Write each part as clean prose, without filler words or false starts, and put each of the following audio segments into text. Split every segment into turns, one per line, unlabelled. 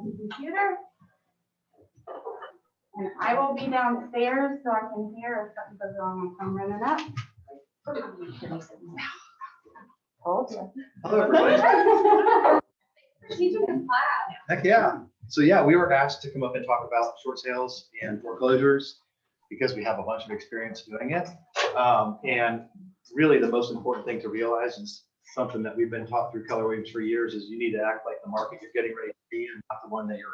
the computer. And I will be downstairs so I can hear if something goes wrong when I'm running up. Told you.
Hello, everybody. Heck yeah. So yeah, we were asked to come up and talk about short sales and foreclosures because we have a bunch of experience doing it. And really the most important thing to realize is something that we've been taught through Keller Williams for years is you need to act like the market you're getting ready to be in, not the one that you're in.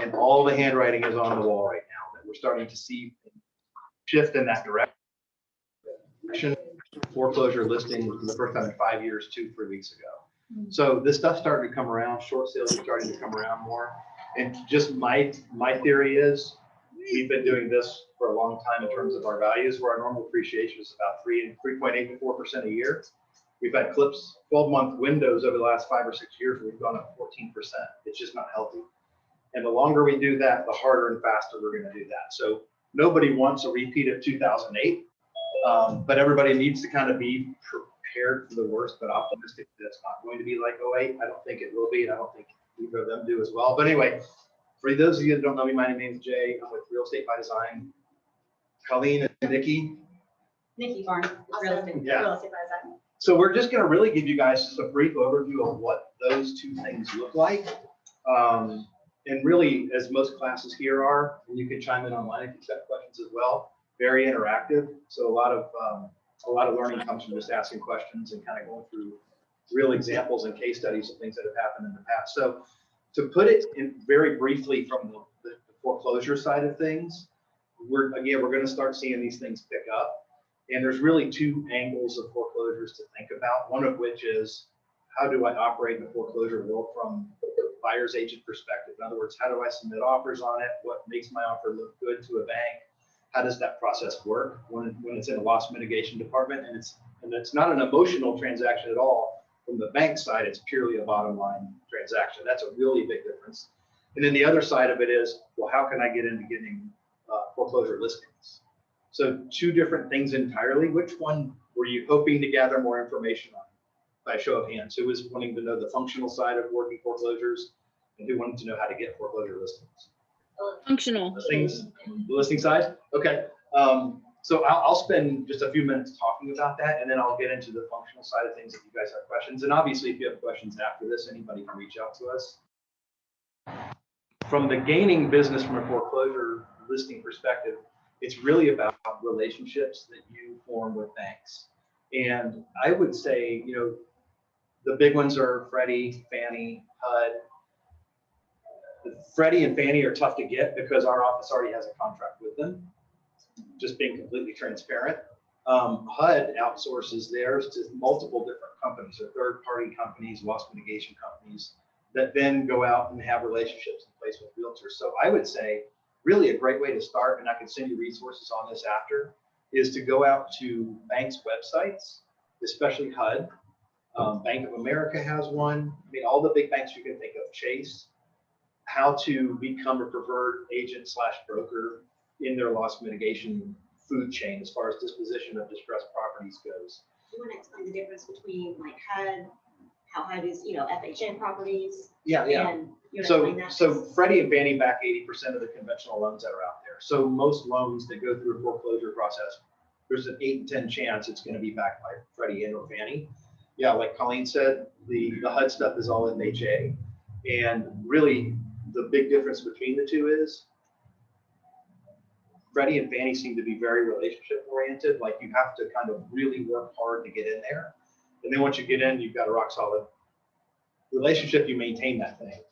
And all the handwriting is on the wall right now that we're starting to see shift in that direction. Foreclosure listing for the first time in 5 years, 2-3 weeks ago. So this stuff started to come around. Short sales are starting to come around more. And just my theory is we've been doing this for a long time in terms of our values, where our normal appreciation is about 3.8 to 4% a year. We've had clips, 12-month windows over the last 5 or 6 years where we've gone up 14%. It's just not healthy. And the longer we do that, the harder and faster we're going to do that. So nobody wants a repeat of 2008, but everybody needs to kind of be prepared for the worst, but optimistic that it's not going to be like 08. I don't think it will be, and I don't think either of them do as well. But anyway, for those of you that don't know me, my name is Jay. I'm with Real Estate by Design. Colleen and Nikki.
Nikki Barnes, Real Estate by Design.
So we're just going to really give you guys just a brief overview of what those two things look like. And really, as most classes here are, and you can chime in online if you've got questions as well, very interactive. So a lot of learning comes from just asking questions and kind of going through real examples and case studies of things that have happened in the past. So to put it in very briefly from the foreclosure side of things, we're going to start seeing these things pick up. And there's really two angles of foreclosures to think about, one of which is how do I operate in the foreclosure world from the buyer's agent perspective? In other words, how do I submit offers on it? What makes my offer look good to a bank? How does that process work when it's in a loss mitigation department? And it's not an emotional transaction at all. From the bank side, it's purely a bottom line transaction. That's a really big difference. And then the other side of it is, well, how can I get into getting foreclosure listings? So two different things entirely. Which one were you hoping to gather more information on? By show of hands, who was wanting to know the functional side of working foreclosures and who wanted to know how to get foreclosure listings?
Functional.
Listings, the listing side? Okay. So I'll spend just a few minutes talking about that, and then I'll get into the functional side of things if you guys have questions. And obviously, if you have questions after this, anybody can reach out to us. From the gaining business from a foreclosure listing perspective, it's really about relationships that you form with banks. And I would say, the big ones are Freddie, Fannie, HUD. Freddie and Fannie are tough to get because our office already has a contract with them, just being completely transparent. HUD outsources theirs to multiple different companies, or third-party companies, loss mitigation companies, that then go out and have relationships in place with realtors. So I would say really a great way to start, and I can send you resources on this after, is to go out to banks' websites, especially HUD. Bank of America has one. I mean, all the big banks you can think of, Chase, how to become a preferred agent / broker in their loss mitigation food chain as far as disposition of distressed properties goes.
Do you want to explain the difference between like HUD, how HUD is, FHA properties?
Yeah.
And
so Freddie and Fannie back 80% of the conventional loans that are out there. So most loans that go through a foreclosure process, there's an 8 in 10 chance it's going to be backed by Freddie and or Fannie. Yeah, like Colleen said, the HUD stuff is all FHA. And really, the big difference between the two is Freddie and Fannie seem to be very relationship oriented. Like you have to kind of really work hard to get in there. And then once you get in, you've got a rock solid relationship, you maintain that thing.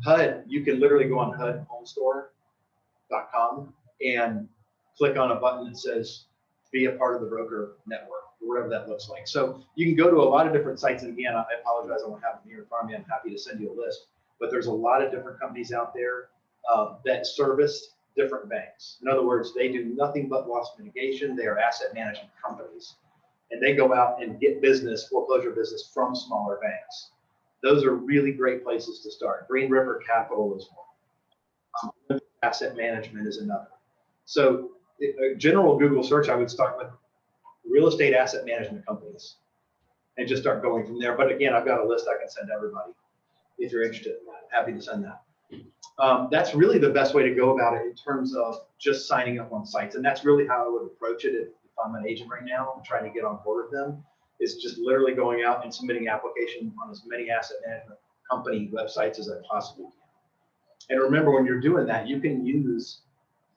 HUD, you can literally go on HUDhomestore.com and click on a button that says, be a part of the broker network, or whatever that looks like. So you can go to a lot of different sites. And again, I apologize, I don't have them here in front of me. I'm happy to send you a list. But there's a lot of different companies out there that service different banks. In other words, they do nothing but loss mitigation. They are asset management companies. And they go out and get business, foreclosure business from smaller banks. Those are really great places to start. Green River Capital is one. Asset management is another. So a general Google search, I would start with real estate asset management companies and just start going from there. But again, I've got a list I can send everybody. if you're interested in that. Happy to send that. That's really the best way to go about it in terms of just signing up on sites. And that's really how I would approach it if I'm an agent right now, I'm trying to get on board with them. Is just literally going out and submitting applications on as many asset management company websites as I possibly can. And remember, when you're doing that, you can use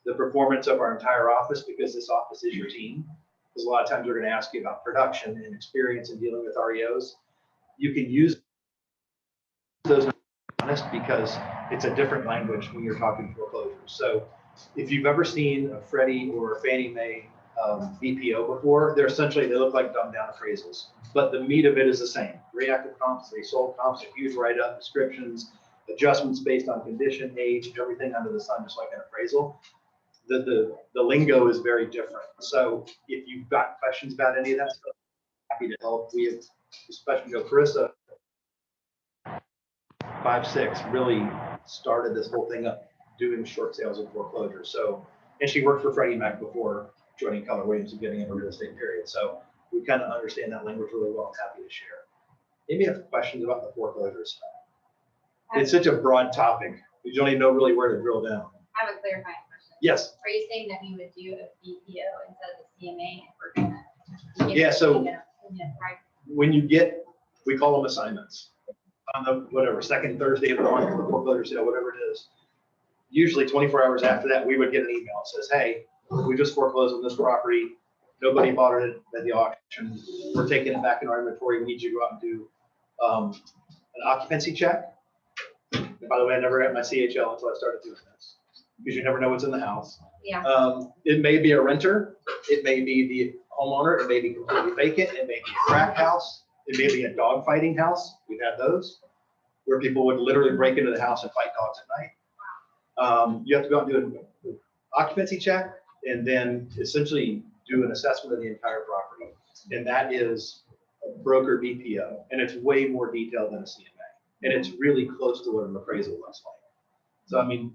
the performance of our entire office, because this office is your team. Because a lot of times we're going to ask you about production and experience in dealing with REOs. You can use those, because it's a different language when you're talking foreclosures. So if you've ever seen a Freddie or a Fannie Mae BPO before, they look like dumbed down appraisals, but the meat of it is the same. Reactive comps, resold comps, a huge write-up, descriptions, adjustments based on condition, age, everything under the sun, just like an appraisal. The lingo is very different. So if you've got questions about any of that stuff, happy to help. We have, especially, Carissa, 5-6, really started this whole thing up doing short sales and foreclosures. So, and she worked for Freddie Mac before joining Keller Williams and getting into real estate, period. So we kind of understand that language really well. I'm happy to share. Maybe you have questions about the foreclosures stuff. It's such a broad topic. You don't even know really where to drill down.
I have a clarifying question.
Yes.
Are you saying that we would do a BPO instead of the CMA if we're gonna?
Yeah, so
Right.
when you get, we call them assignments, on the whatever, second Thursday of the month, the foreclosure sale, whatever it is, usually 24 hours after that, we would get an email that says, hey, we just foreclosed on this property. Nobody bought it at the auction. We're taking it back in our inventory. We need you to go out and do an occupancy check. And by the way, I never got my CHL until I started doing this, because you never know what's in the house.
Yeah.
It may be a renter. It may be the homeowner. It may be completely vacant. It may be a crack house. It may be a dog fighting house. We've had those where people would literally break into the house and fight dogs at night. You have to go out and do an occupancy check and then essentially do an assessment of the entire property. And that is a broker BPO. And it's way more detailed than a CMA. And it's really close to what an appraisal looks like. So, I mean,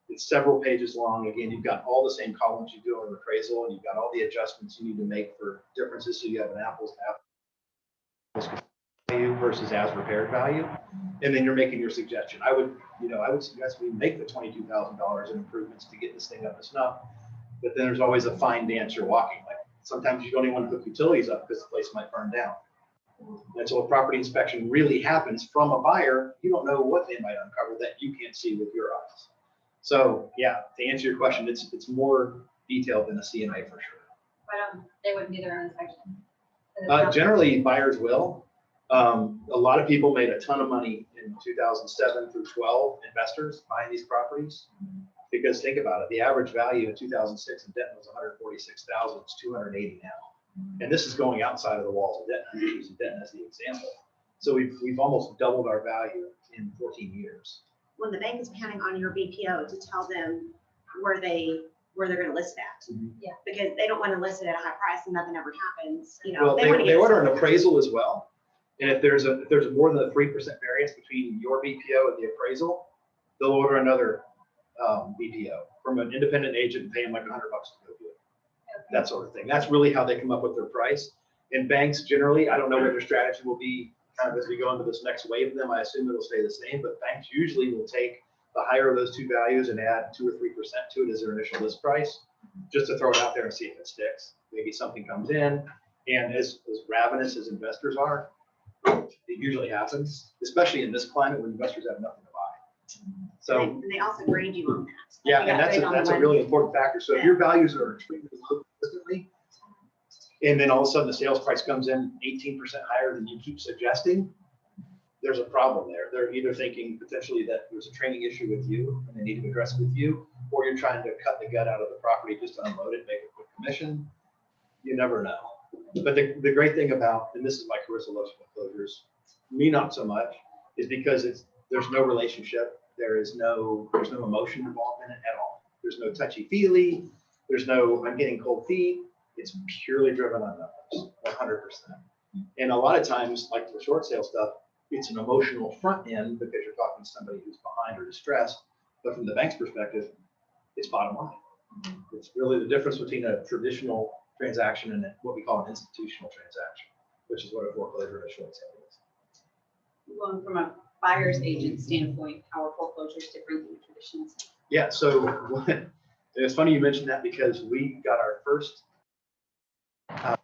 it's several pages long. Again, you've got all the same columns you do on an appraisal, and you've got all the adjustments you need to make for differences. So you have an apples to apples value versus as repaired value. And then you're making your suggestion. I would suggest we make the $22,000 in improvements to get this thing up to snuff. But then there's always a fine dance you're walking. Like sometimes you don't even want to hook utilities up because the place might burn down. And so a property inspection really happens from a buyer. You don't know what they might uncover that you can't see with your eyes. So yeah, to answer your question, it's more detailed than a CMA for sure.
But they wouldn't do their own inspection.
Generally, buyers will. A lot of people made a ton of money in 2007 through 12, investors buying these properties. Because think about it, the average value in 2006 in Denton was 146,000. It's 280 now. And this is going outside of the walls of Denton. I'm using Denton as the example. So we've almost doubled our value in 14 years.
When the bank is counting on your BPO to tell them where they're going to list that,
Yeah.
because they don't want to list it at a high price and nothing ever happens.
Well, they order an appraisal as well. And if there's more than a 3% variance between your BPO and the appraisal, they'll order another BPO from an independent agent and pay them like $100 to go do it. That sort of thing. That's really how they come up with their price. And banks generally, I don't know what their strategy will be kind of as we go into this next wave of them. I assume it'll stay the same, but banks usually will take the higher of those two values and add 2 or 3% to it as their initial list price, just to throw it out there and see if it sticks. Maybe something comes in, and as ravenous as investors are, it usually happens, especially in this climate when investors have nothing to buy. So
and they also grade you on that.
yeah, and that's a really important factor. So if your values are extremely low consistently, and then all of a sudden the sales price comes in 18% higher than you keep suggesting, there's a problem there. They're either thinking potentially that there's a training issue with you and they need to address it with you, or you're trying to cut the gut out of the property just to unload it, make a quick commission. You never know. But the great thing about, and this is why Carissa loves foreclosures, me not so much, is because there's no relationship. There's no emotion involved in it at all. There's no touchy-feely. There's no I'm getting cold feet. It's purely driven on numbers, 100%. And a lot of times, like the short sale stuff, it's an emotional front end because you're talking to somebody who's behind or distressed. But from the bank's perspective, it's bottom line. It's really the difference between a traditional transaction and what we call an institutional transaction, which is what a foreclosure and a short sale is.
Going from a
buyer's agent standpoint, how are foreclosures different than traditional?
Yeah, so it's funny you mentioned that because we got our first a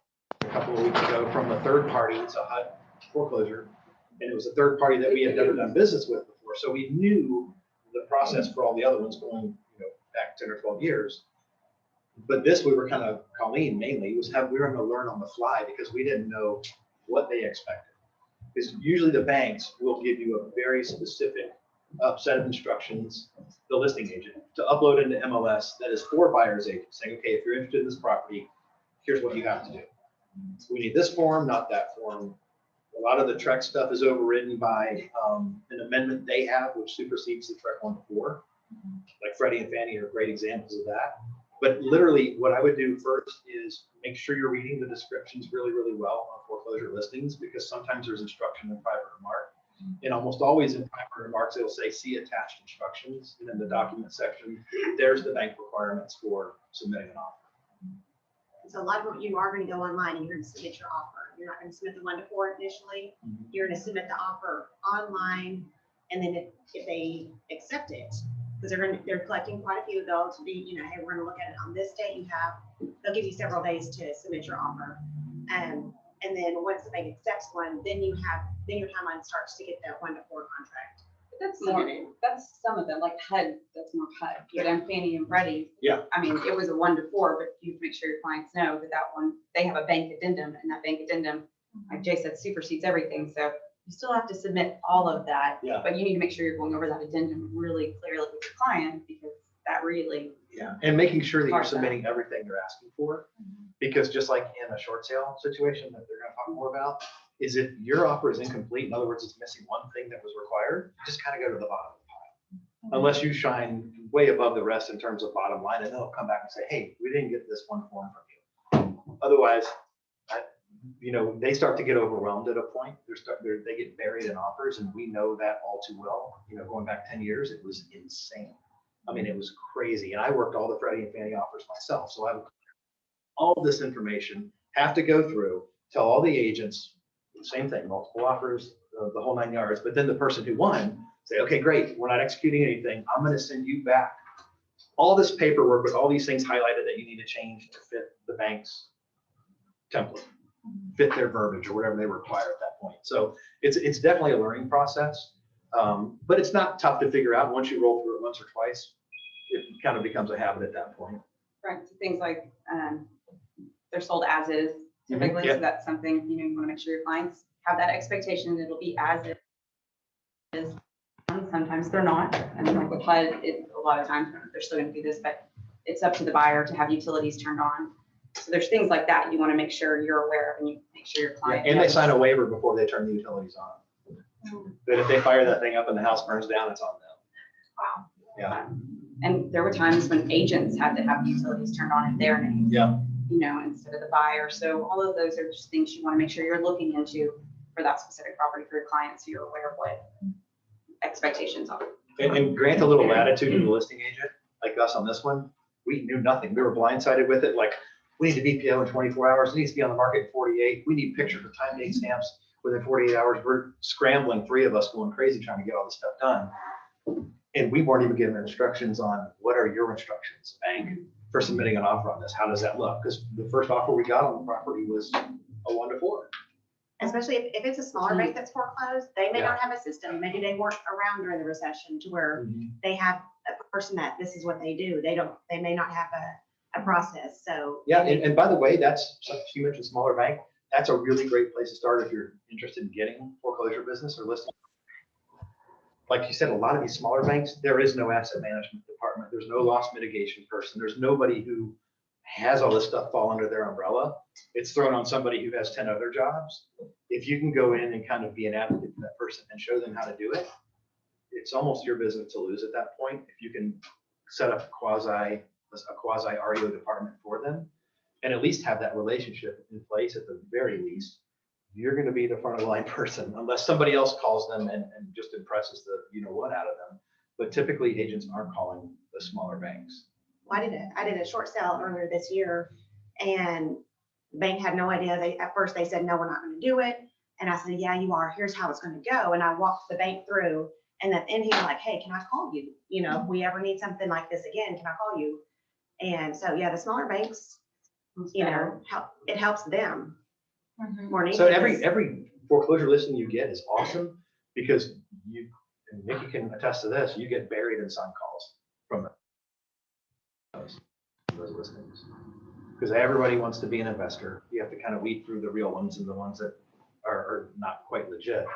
couple of weeks ago from a third party. It's a HUD foreclosure, and it was a third party that we had never done business with before. So we knew the process for all the other ones going, back 10 or 12 years. But this we were kind of, Colleen mainly, we were going to learn on the fly because we didn't know what they expected. Because usually the banks will give you a very specific set of instructions, the listing agent, to upload into MLS that is for buyer's agents, saying, okay, if you're interested in this property, here's what you have to do. We need this form, not that form. A lot of the TREC stuff is overridden by an amendment they have, which supersedes the TREC 104. Like Freddie and Fannie are great examples of that. But literally what I would do first is make sure you're reading the descriptions really, really well on foreclosure listings, because sometimes there's instruction in private remark. And almost always in private remarks, it'll say, see attached instructions. And in the document section, there's the bank requirements for submitting an offer.
So a lot of what you are going to go online and you're going to submit your offer. You're not going to submit the 1-4 initially. You're going to submit the offer online. And then if they accept it, because they're collecting quite a few of those to be, hey, we're going to look at it on this date. They'll give you several days to submit your offer. And then once the bank accepts one, then your timeline starts to get that 1-4 contract.
That's some of them, like HUD, that's more HUD. But on Fannie and Freddie,
Yeah.
I mean, it was a 1-4, but you make sure your clients know that one, they have a bank addendum, and that bank addendum, like Jay said, supersedes everything. So you still have to submit all of that, but you need to make sure you're going over that addendum really clearly with your client, because that really.
Yeah, and making sure that you're submitting everything they're asking for, because just like in a short sale situation that they're going to talk more about, is if your offer is incomplete, in other words, it's missing one thing that was required, you just kind of go to the bottom of the pile. Unless you shine way above the rest in terms of bottom line, and they'll come back and say, hey, we didn't get this one form from you. Otherwise, they start to get overwhelmed at a point. They get buried in offers, and we know that all too well. Going back 10 years, it was insane. I mean, it was crazy. And I worked all the Freddie and Fannie offers myself. So I have all this information, have to go through, tell all the agents, same thing, multiple offers, the whole 9 yards. But then the person who won say, okay, great, we're not executing anything. I'm going to send you back all this paperwork with all these things highlighted that you need to change to fit the bank's template, fit their verbiage or whatever they require at that point. So it's definitely a learning process, but it's not tough to figure out. Once you roll through it once or twice, it kind of becomes a habit at that point.
Right, so things like they're sold as is typically, so that's something, you want to make sure your clients have that expectation that it'll be as it is. Sometimes they're not, and like with HUD, a lot of times they're still going to do this, but it's up to the buyer to have utilities turned on. So there's things like that you want to make sure you're aware of, and you make sure your client.
And they sign a waiver before they turn the utilities on. But if they fire that thing up and the house burns down, it's on them.
Wow.
Yeah.
And there were times when agents had to have utilities turned on in their name.
Yeah.
Instead of the buyer. So all of those are just things you want to make sure you're looking into for that specific property for your client, so you're aware of what expectations are.
And grant a little latitude to the listing agent, like us on this one. We knew nothing. We were blindsided with it. Like, we need to BPO in 24 hours. It needs to be on the market in 48. We need pictures of time date stamps within 48 hours. We're scrambling, 3 of us going crazy trying to get all this stuff done. And we weren't even given instructions on what are your instructions, bank, for submitting an offer on this. How does that look? Because the first offer we got on the property was a 1-4.
Especially if it's a smaller bank that's foreclosed, they may not have a system. Maybe they weren't around during the recession to where they have a person that this is what they do. They may not have a process. So
yeah, and by the way, that's, you mentioned smaller bank. That's a really great place to start if you're interested in getting foreclosure business or listing. Like you said, a lot of these smaller banks, there is no asset management department. There's no loss mitigation person. There's nobody who has all this stuff fall under their umbrella. It's thrown on somebody who has 10 other jobs. If you can go in and kind of be an advocate for that person and show them how to do it, it's almost your business to lose at that point. If you can set up a quasi REO department for them and at least have that relationship in place at the very least, you're going to be the front of the line person unless somebody else calls them and just impresses the what out of them. But typically agents aren't calling the smaller banks.
I did a short sale earlier this year, and the bank had no idea. At first they said, no, we're not going to do it. And I said, yeah, you are. Here's how it's going to go. And I walked the bank through, and then he was like, hey, can I call you? You know, if we ever need something like this again, can I call you? And so, yeah, the smaller banks, you know, it helps them more than
So
anything.
every foreclosure listing you get is awesome because you, and Nikki can attest to this, you get buried in some calls from those listings. Because everybody wants to be an investor. You have to kind of weed through the real ones and the ones that are not quite legit.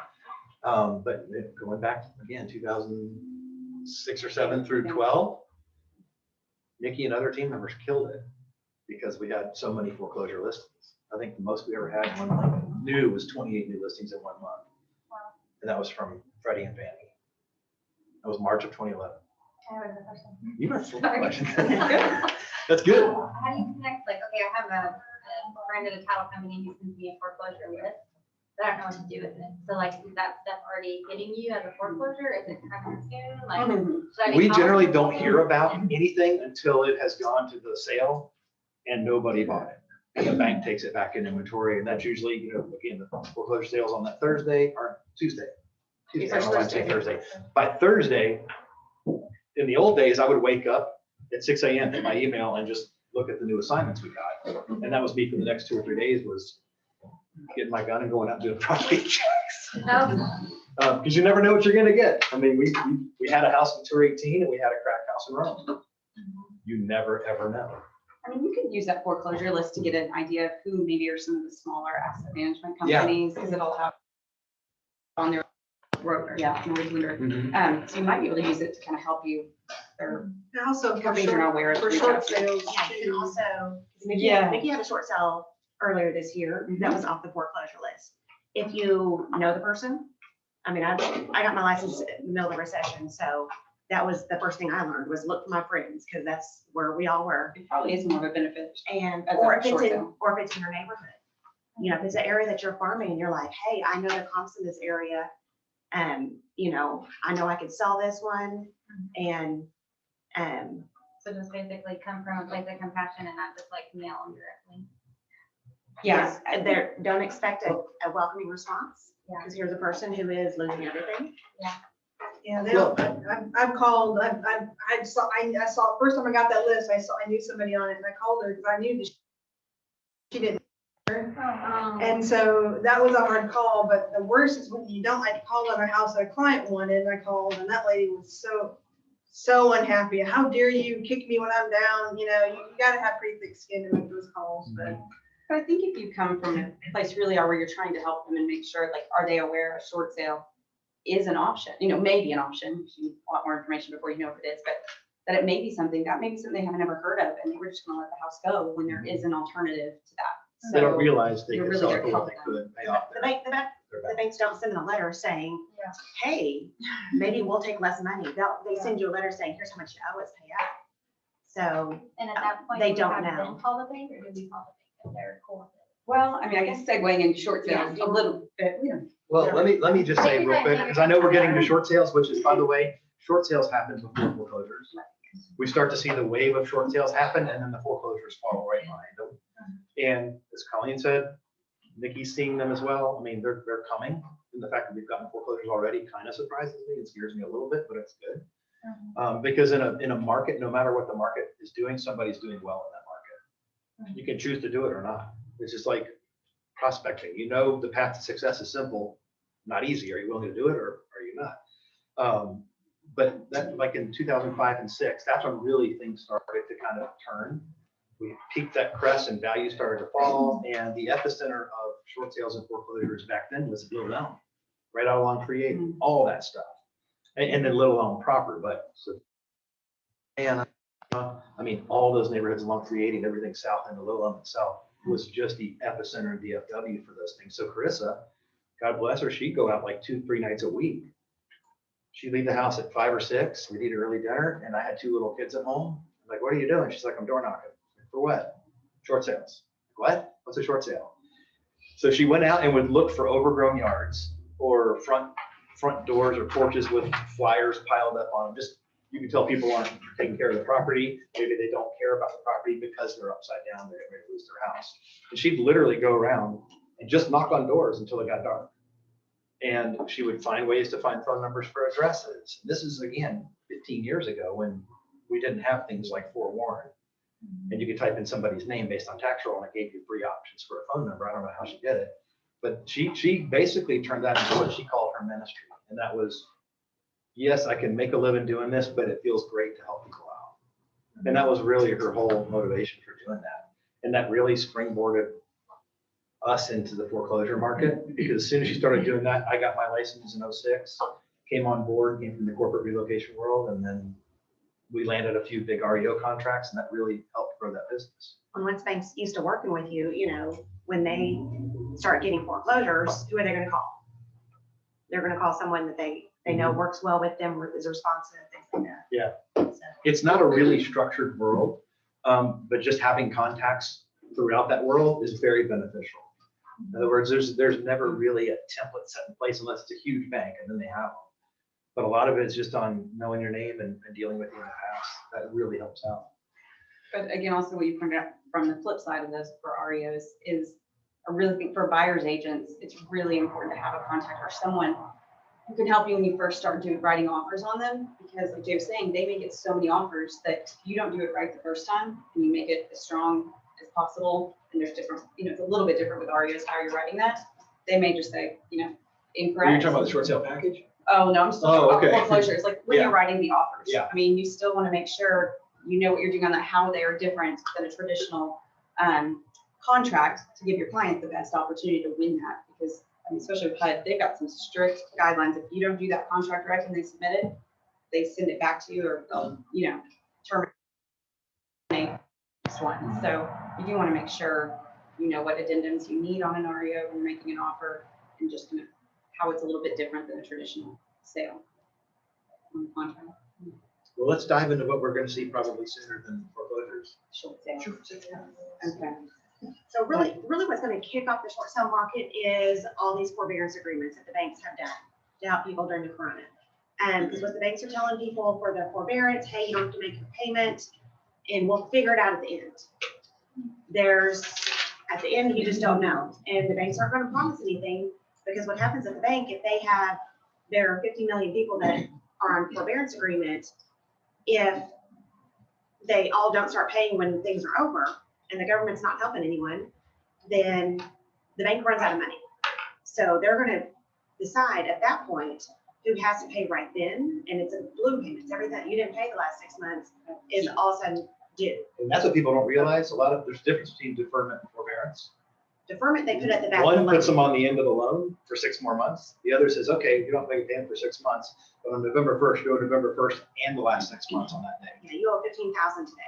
But going back again, 2006 or 7 through 12, Nikki and other team members killed it because we had so many foreclosure listings. I think the most we ever had in 1 month new was 28 new listings in 1 month. And that was from Freddie and Fannie. That was March of 2011. You are full of questions. That's good.
How do you connect, like, okay, I have a friend at a title company who sends me a foreclosure list, but I don't know what to do with it. So like, is that stuff already hitting you as a foreclosure? Is it coming soon? Like, should I be
We
calling
generally
people?
don't hear about anything until it has gone to the sale and nobody bought it. And the bank takes it back in inventory. And that's usually, you know, again, the foreclosure sales on that Thursday or Tuesday. I don't know why I say Thursday. By Thursday, in the old days, I would wake up at 6 a.m. hit my email and just look at the new assignments we got. And that was me for the next 2 or 3 days was getting my gun and going out and doing property checks.
No.
Because you never know what you're gonna get. I mean, we had a house in 218 and we had a crack house in Rome. You never, ever know.
I mean, you could use that foreclosure list to get an idea of who maybe are some of the smaller asset management
Yeah.
companies, because it'll have on their broker, mortgage lender.
Mhm.
So you might be able to use it to kind of help you, or
And also for
companies you're not aware of.
for short sales.
Yeah, you can also,
Yeah.
Nikki had a short sale earlier this year that was off the foreclosure list. If you know the person, I mean, I got my license in the middle of the recession, so that was the first thing I learned was look for my friends, because that's where we all were.
It probably is more of a benefit.
And,
As
or
a
if it's
short
in,
sale.
or if it's in your neighborhood. You know, if it's an area that you're farming and you're like, hey, I know the comps in this area. You know, I know I could sell this one and,
So just basically come from a place of compassion and not just like mail them directly.
yes, don't expect a welcoming response.
Yeah.
Because here's a person who is losing everything.
Yeah, I've called, I saw, first time I got that list, I knew somebody on it and I called her because I knew that she didn't. And so that was a hard call, but the worst is when you don't like call on a house that a client wanted, and I called and that lady was so unhappy. How dare you kick me when I'm down? You know, you gotta have pretty thick skin to make those calls, but.
But I think if you come from a place you really are where you're trying to help them and make sure, like, are they aware a short sale is an option, you know, maybe an option. You need a lot more information before you know if it is, but that it may be something they haven't ever heard of, and they were just gonna let the house go when there is an alternative to that.
They don't
So
realize they
you're
could
really
sell
there
it
to
for what
help
they
them.
could pay off
The
their
banks don't send them a letter saying, hey, maybe we'll take less money. They send you a letter saying, here's how much you owe us, pay up. So
And at that point,
They
do we
don't
have
know.
them call the bank, or do we call the bank if they're cool with it?
Well, I mean, I guess segueing into short sales a little bit, we don't.
Well, let me just say real quick, because I know we're getting to short sales, which is, by the way, short sales happen before foreclosures. We start to see the wave of short sales happen and then the foreclosures follow right behind them. And as Colleen said, Nikki's seeing them as well. I mean, they're coming. And the fact that we've gotten foreclosures already kind of surprises me. It scares me a little bit, but it's good. Because in a market, no matter what the market is doing, somebody's doing well in that market. You can choose to do it or not. It's just like prospecting. You know, the path to success is simple, not easy. Are you willing to do it or are you not? But that, like in 2005 and 6, that's when really things started to kind of turn. We peaked that crest and values started to fall. And the epicenter of short sales and foreclosures back then was Little Elm, right out along 380, all that stuff. And then Little Elm proper, but so, and I mean, all those neighborhoods along 380 and everything south and the Little Elm itself was just the epicenter of DFW for those things. So Carissa, God bless her, she'd go out like 2-3 nights a week. She'd leave the house at 5 or 6. We'd eat an early dinner, and I had 2 little kids at home. I'm like, what are you doing? She's like, I'm door knocking. For what? Short sales. What? What's a short sale? So she went out and would look for overgrown yards or front doors or porches with flyers piled up on them. Just, you can tell people aren't taking care of the property. Maybe they don't care about the property because they're upside down. They're going to lose their house. And she'd literally go around and just knock on doors until it got dark. And she would find ways to find phone numbers for addresses. This is, again, 15 years ago when we didn't have things like forewarn. And you could type in somebody's name based on tax roll and it gave you 3 options for a phone number. I don't know how she did it. But she basically turned that into what she called her ministry. And that was, yes, I can make a living doing this, but it feels great to help people out. And that was really her whole motivation for doing that. And that really springboarded us into the foreclosure market, because as soon as she started doing that, I got my license in 06, came on board, came from the corporate relocation world, and then we landed a few big REO contracts, and that really helped grow that business.
And once banks used to working with you, you know, when they start getting foreclosures, who are they gonna call? They're gonna call someone that they know works well with them, is responsive, things like that.
Yeah.
So,
It's not a really structured world, but just having contacts throughout that world is very beneficial. In other words, there's never really a template set in place unless it's a huge bank, and then they have them. But a lot of it is just on knowing your name and dealing with you in the past. That really helps out.
But again, also what you pointed out from the flip side of this for REOs is I really think for buyer's agents, it's really important to have a contact or someone who can help you when you first start writing offers on them. Because like Jay was saying, they may get so many offers that if you don't do it right the first time and you make it as strong as possible, and there's different, you know, it's a little bit different with REOs, how you're writing that, they may just say, you know, incorrect.
Are you talking about the short sale package?
Oh, no, I'm still talking
Oh, okay.
about foreclosures, like when
Yeah.
you're writing the offers.
Yeah.
I mean, you still want to make sure you know what you're doing on that, how they are different than a traditional contract to give your client the best opportunity to win that. Because I mean, especially with HUD, they've got some strict guidelines. If you don't do that contract right when they submit it, they send it back to you or they'll, you know, terminate the next one. So you do want to make sure you know what addendums you need on an REO when you're making an offer, and just kind of how it's a little bit different than a traditional sale on the contract.
Well, let's dive into what we're going to see probably sooner than foreclosures.
Short sale. Okay.
So really what's gonna kick off the short sale market is all these forbearance agreements that the banks have done to help people during the corona. And because what the banks are telling people for the forbearance, hey, you don't have to make your payment and we'll figure it out at the end. At the end, you just don't know. And the banks aren't gonna promise anything, because what happens at the bank, if they have, there are 50 million people that are on forbearance agreement, if they all don't start paying when things are over and the government's not helping anyone, then the bank runs out of money. So they're going to decide at that point who has to pay right then, and it's a balloon payment. It's everything you didn't pay the last 6 months is all of a sudden due.
And that's what people don't realize. There's a difference between deferment and forbearance.
Deferment, they put at the back of the
One puts them
loan.
on the end of the loan for 6 more months. The other says, okay, you don't pay a payment for 6 months, but on November 1st, you owe November 1st and the last 6 months on that day.
Yeah, you owe 15,000 today.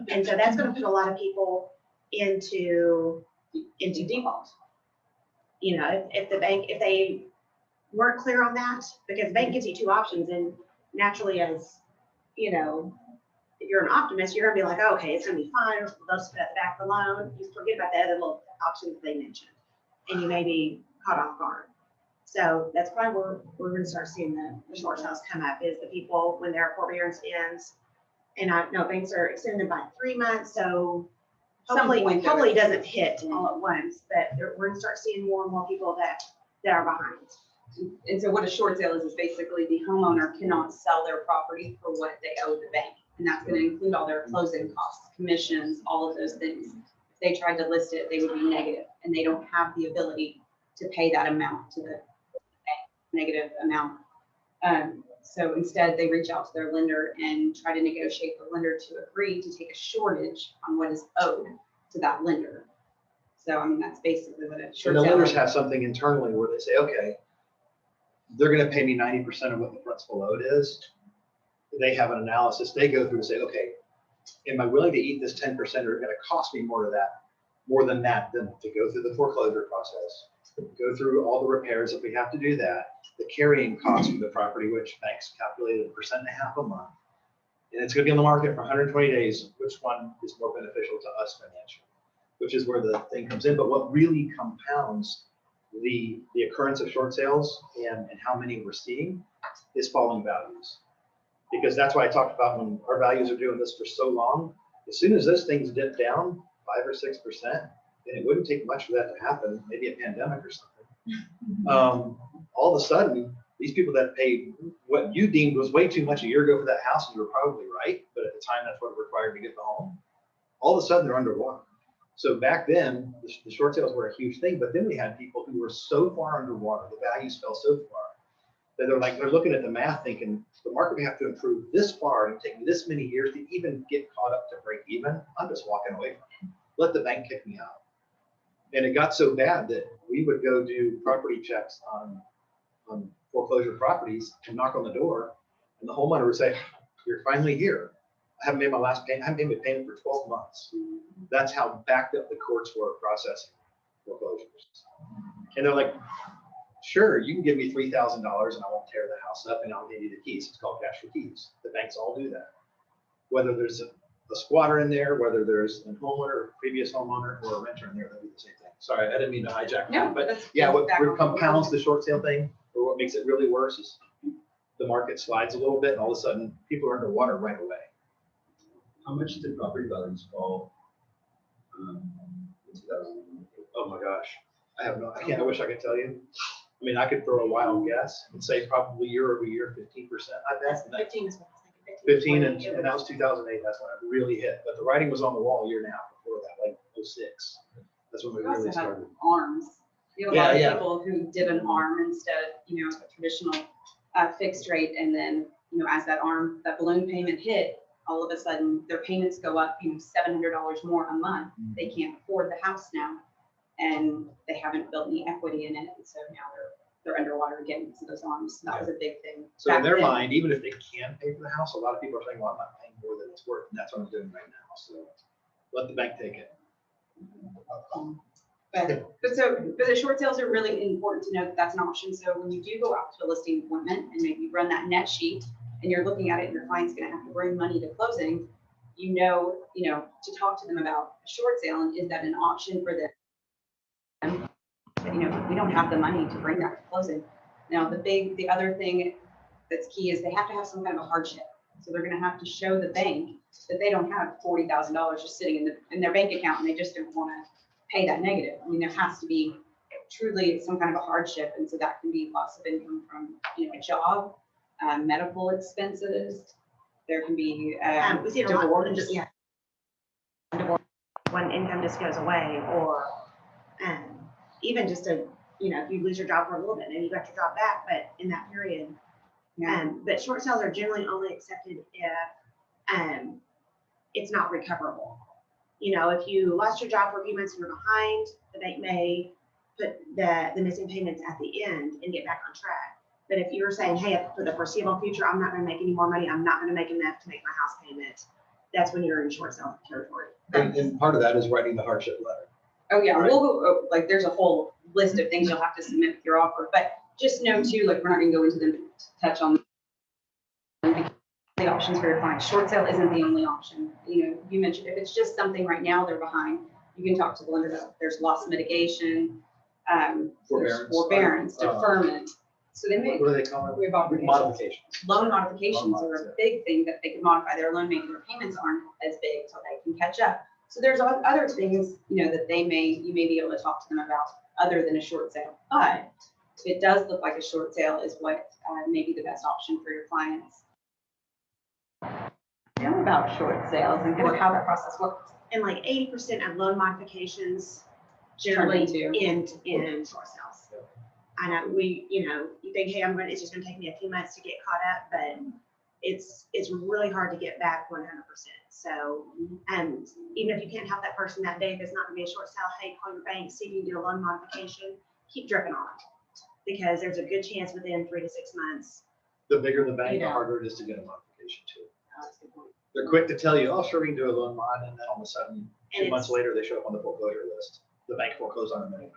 And so that's going to put a lot of people into default. You know, if they weren't clear on that, because the bank gives you 2 options, and naturally, as you know, if you're an optimist, you're gonna be like, oh, okay, it's gonna be fine. They'll just put it at the back of the loan. You forget about the other little options they mentioned, and you may be caught off guard. So that's why we're gonna start seeing the short sales come up, is the people when their forbearance ends. And I know banks are extended by 3 months, so hopefully it doesn't hit all at once, but we're gonna start seeing more and more people that are behind.
And so what a short sale is basically the homeowner cannot sell their property for what they owe the bank. And that's going to include all their closing costs, commissions, all of those things. If they tried to list it, they would be negative, and they don't have the ability to pay that amount to the bank, negative amount. So instead they reach out to their lender and try to negotiate the lender to agree to take a shortage on what is owed to that lender. So, I mean, that's basically what a
And
short
the
sale
lenders
is.
have something internally where they say, okay, they're going to pay me 90% of what the principal owed is. They have an analysis they go through and say, okay, am I willing to eat this 10%, or is it going to cost me more than that than to go through the foreclosure process, go through all the repairs if we have to do that, the carrying cost of the property, which banks calculated 1.5% a month. And it's going to be on the market for 120 days. Which one is more beneficial to us financially? Which is where the thing comes in. But what really compounds the occurrence of short sales and how many we're seeing is falling values. Because that's why I talked about when our values are doing this for so long, as soon as those things dip down 5 or 6%, and it wouldn't take much for that to happen, maybe a pandemic or something, all of a sudden, these people that paid what you deemed was way too much a year ago for that house, and you were probably right, but at the time, that's what it required to get the home. All of a sudden, they're underwater. So back then, the short sales were a huge thing, but then we had people who were so far underwater, the values fell so far, that they're looking at the math thinking, the market would have to improve this far and take me this many years to even get caught up to break even. I'm just walking away from it. Let the bank kick me out. And it got so bad that we would go do property checks on foreclosure properties and knock on the door, and the homeowner would say, "You're finally here. I haven't made my last payment. I haven't made my payment for 12 months. That's how backed up the courts were processing foreclosures. And they're like, "Sure, you can give me $3,000 and I won't tear the house up and I'll give you the keys." It's called cash for keys. The banks all do that. Whether there's a squatter in there, whether there's a homeowner, previous homeowner, or a renter in there, they'll do the same thing. Sorry, I didn't mean to hijack
No,
that, but
that's
yeah, what
back on
compounds the short sale thing, or what makes it really worse, is the market slides a little bit and all of a sudden people are underwater right away.
How much did property values fall? In 2000?
Oh my gosh, I wish I could tell you. I mean, I could throw a wild guess and say probably year over year, 15%. I bet.
15 is what I was thinking.
15,
20,
and that was 2008. That's when it really hit. But the writing was on the wall a year and a half before that, like 06. That's when we
We also
really
have
started.
arms. You have a lot
Yeah,
of
yeah.
people who did an arm instead of, a traditional fixed rate. And then, as that balloon payment hit, all of a sudden their payments go up, $700 more a month. They can't afford the house now, and they haven't built any equity in it. And so now they're underwater again because of those arms. That was a big thing.
So in
back
their
then.
mind, even if they can pay for the house, a lot of people are saying, "Well, I'm not paying more than it's worth," and that's what I'm doing right now. So let the bank take it.
But the short sales are really important to know that that's an option. So when you do go out to a listing appointment and maybe run that net sheet and you're looking at it and your client's going to have to bring money to closing, to talk to them about a short sale, and is that an option for them? We don't have the money to bring that to closing. Now, the other thing that's key is they have to have some kind of a hardship. So they're going to have to show the bank that they don't have $40,000 just sitting in their bank account and they just don't want to pay that negative. I mean, there has to be truly some kind of a hardship. And so that can be loss of income from, a job, medical expenses. There can be
We see it a lot.
divorce.
Yeah. Divorce, when income just goes away, or even just if you lose your job for a little bit and you got your job back, but in that period. But short sales are generally only accepted if it's not recoverable. If you lost your job for a few months and you're behind, the bank may put the missing payments at the end and get back on track. But if you're saying, "Hey, for the foreseeable future, I'm not going to make any more money. I'm not going to make enough to make my house payment," that's when you're in short sale territory.
And part of that is writing the hardship letter.
Oh yeah,
Right.
we'll go, there's a whole list of things you'll have to submit with your offer, but just know too, we're not gonna go into them to touch on the options for your client. Short sale isn't the only option. You mentioned if it's just something right now they're behind, you can talk to the lender about, there's loss mitigation, there's forbearance, deferment. So they may,
What do they call it?
we have obligations.
Modifications.
Loan modifications
Loan
are
mods,
a big thing that they can modify their loan, maybe their payments aren't as big, so they can catch up. So there's other things, that you may be able to talk to them about other than a short sale. But it does look like a short sale is what may be the best option for your clients. Know about short sales and kind of how that process works.
And like 80% of loan modifications generally
Turn into.
end in short sales. I know you think, "Hey, it's just gonna take me a few months to get caught up," but it's really hard to get back 100%. So, even if you can't help that person that day, if it's not gonna be a short sale, hey, call your bank, see if you can do a loan modification, keep dripping on it. Because there's a good chance within 3 to 6 months.
The bigger the bank, the
Yeah.
harder it is to get a modification too.
That's a good point.
They're quick to tell you, "Oh, sure, we can do a loan mod," and then all of a sudden,
And
2 months
it's-
later, they show up on the foreclosure list. The bank foreclosed on them anyway.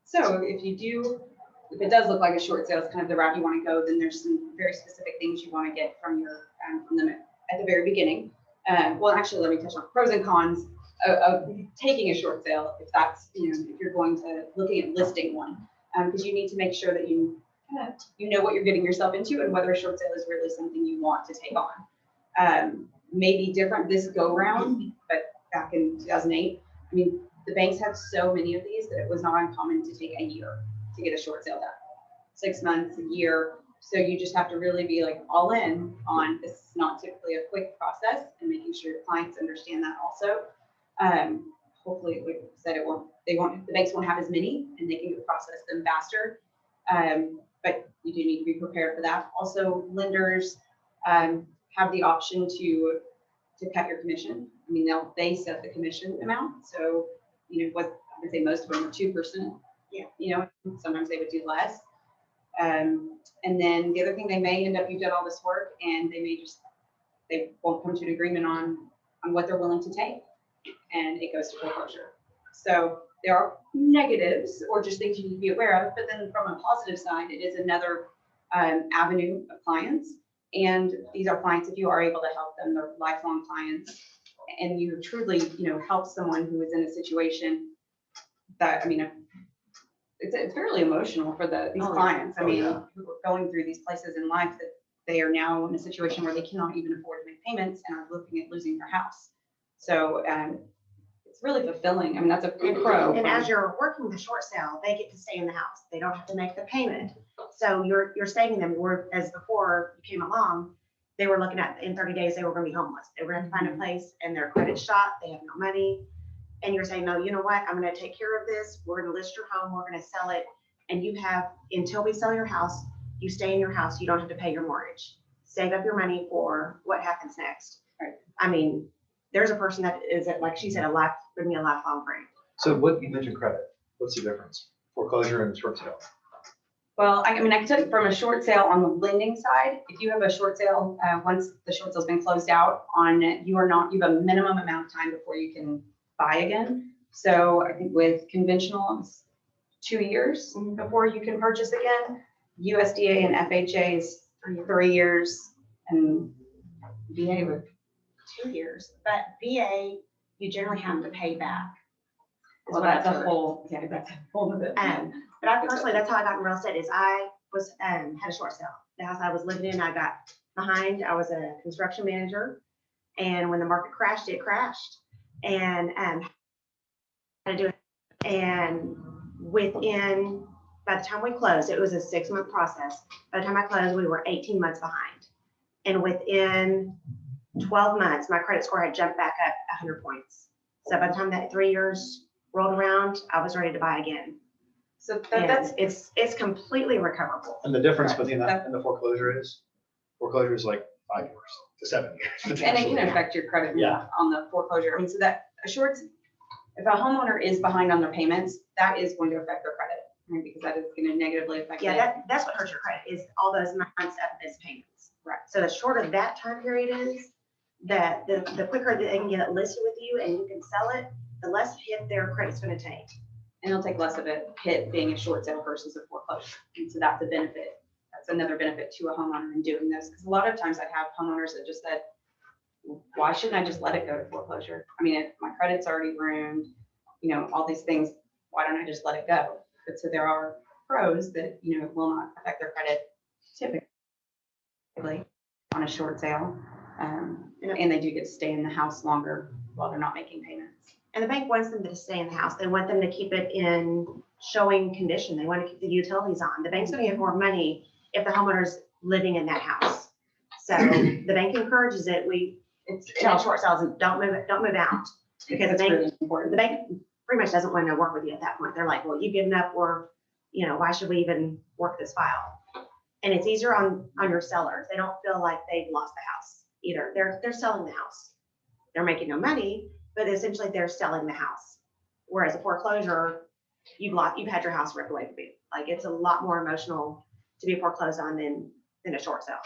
So if it does look like a short sale is kind of the route you want to go, then there's some very specific things you want to get from them at the very beginning. Well, actually, let me touch on pros and cons of taking a short sale. If that's, if you're going to looking at listing one, because you need to make sure that you know what you're getting yourself into and whether a short sale is really something you want to take on. Maybe different this go round, but back in 2008, I mean, the banks had so many of these that it was not uncommon to take a year. to get a short sale done. 6 months, a year. So you just have to really be like all in on this is not typically a quick process and making sure your clients understand that also. Hopefully, like I said, the banks won't have as many and they can process them faster. But you do need to be prepared for that. Also, lenders have the option to cut your commission. I mean, they set the commission amount. So, you know, what I would say most of them are 2%.
Yeah.
You know, sometimes they would do less. And then the other thing, they may end up, you've done all this work and they won't come to an agreement on what they're willing to take, and it goes to foreclosure. So there are negatives or just things you need to be aware of, but then from a positive side, it is another avenue of clients. And these are clients, if you are able to help them, they're lifelong clients, and you truly, you know, help someone who is in a situation that, I mean, it's fairly emotional for these clients. I mean, who are going through these places in life that they are now in a situation where they cannot even afford to make payments and are looking at losing their house. So it's really fulfilling. I mean, that's a pro.
And as you're working the short sale, they get to stay in the house. They don't have to make the payment. So you're saving them. As before you came along, they were looking at in 30 days, they were going to be homeless. They were going to find a place and their credit shot. They have no money. And you're saying, no, you know what? I'm going to take care of this. We're going to list your home. We're going to sell it. And you have, until we sell your house, you stay in your house. You don't have to pay your mortgage. Save up your money for what happens next.
Right.
I mean, there's a person that is, like she said, would be a lifelong friend.
So what you mentioned credit, what's the difference? Foreclosure and short sale?
Well, I mean, I can tell you from a short sale on the lending side, if you have a short sale, once the short sale's been closed out on, you have a minimum amount of time before you can buy again. So I think with conventional, it's 2 years before you can purchase again. USDA and FHA is 3 years, and VA with
2 years, but VA, you generally have to pay back.
well, that's a whole, yeah, that's a whole of it.
But I personally, that's how I got in real estate is I was, had a short sale. The house I was living in, I got behind. I was a construction manager. And when the market crashed, it crashed. And had to do it. And by the time we closed, it was a 6-month process. By the time I closed, we were 18 months behind. And within 12 months, my credit score had jumped back up 100 points. So by the time that 3 years rolled around, I was ready to buy again.
So
And it's completely recoverable.
And the difference between that and the foreclosure is like 5 years to 7 years.
and it can affect your credit on the foreclosure. I mean, so that if a homeowner is behind on their payments, that is going to affect their credit, right? Because that is going to negatively affect it.
Yeah, that's what hurts your credit is all those months of missed payments.
Right.
So the shorter that time period is, that the quicker that they can get it listed with you and you can sell it, the less hit their credit's going to take.
And it'll take less of a hit being a short sale versus a foreclosure. And so that's a benefit. That's another benefit to a homeowner in doing this. Because a lot of times I have homeowners that just said, why shouldn't I just let it go to foreclosure? I mean, my credit's already ruined, you know, all these things. Why don't I just let it go? But so there are pros that, you know, will not affect their credit typically on a short sale. And they do get to stay in the house longer while they're not making payments.
And the bank wants them to stay in the house. They want them to keep it in showing condition. They want to keep the utilities on. The bank's going to get more money if the homeowner's living in that house. So the bank encourages it. It's short sales and don't move out because the bank,
really important.
the bank pretty much doesn't want to work with you at that point. They're like, well, you've given up, or, you know, why should we even work this file? And it's easier on your sellers. They don't feel like they've lost the house either. They're selling the house. They're making no money, but essentially they're selling the house. Whereas a foreclosure, you've had your house ripped away from you. Like, it's a lot more emotional to be foreclosed on than a short sale.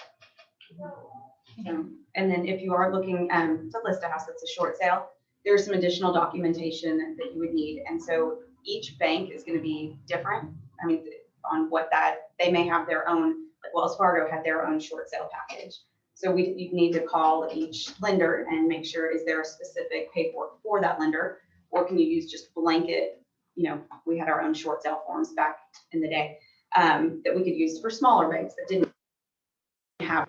And then if you are looking to list a house that's a short sale, there's some additional documentation that you would need. And so each bank is going to be different. I mean, on what they may have their own, like Wells Fargo had their own short sale package. So you need to call each lender and make sure, is there a specific paperwork for that lender, or can you use just blanket? You know, we had our own short sale forms back in the day that we could use for smaller banks that didn't have.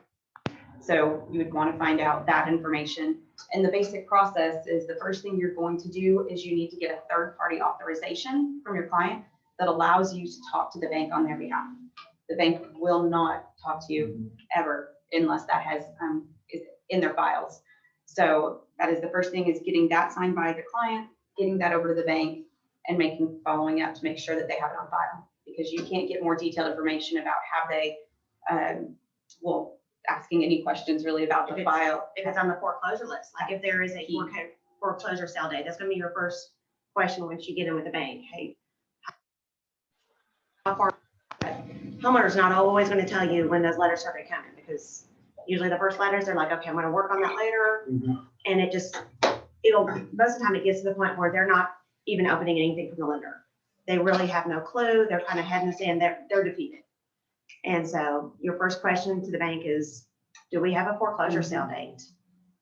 So you would want to find out that information. And the basic process is the first thing you're going to do is you need to get a third-party authorization from your client. that allows you to talk to the bank on their behalf. The bank will not talk to you ever unless that is in their files. So that is the first thing, is getting that signed by the client, getting that over to the bank, and following up to make sure that they have it on file. Because you can't get more detailed information about have they, asking any questions really about the file.
If it's on the foreclosure list, like if there is a foreclosure sale date, that's gonna be your first question once you get in with the bank. Hey, how far? Homeowner's not always gonna tell you when those letters are gonna come in, because usually the first letters, they're like, okay, I'm gonna work on that later. And most of the time it gets to the point where they're not even opening anything from the lender. They really have no clue. They're kind of head in the sand. They're defeated. And so your first question to the bank is, do we have a foreclosure sale date?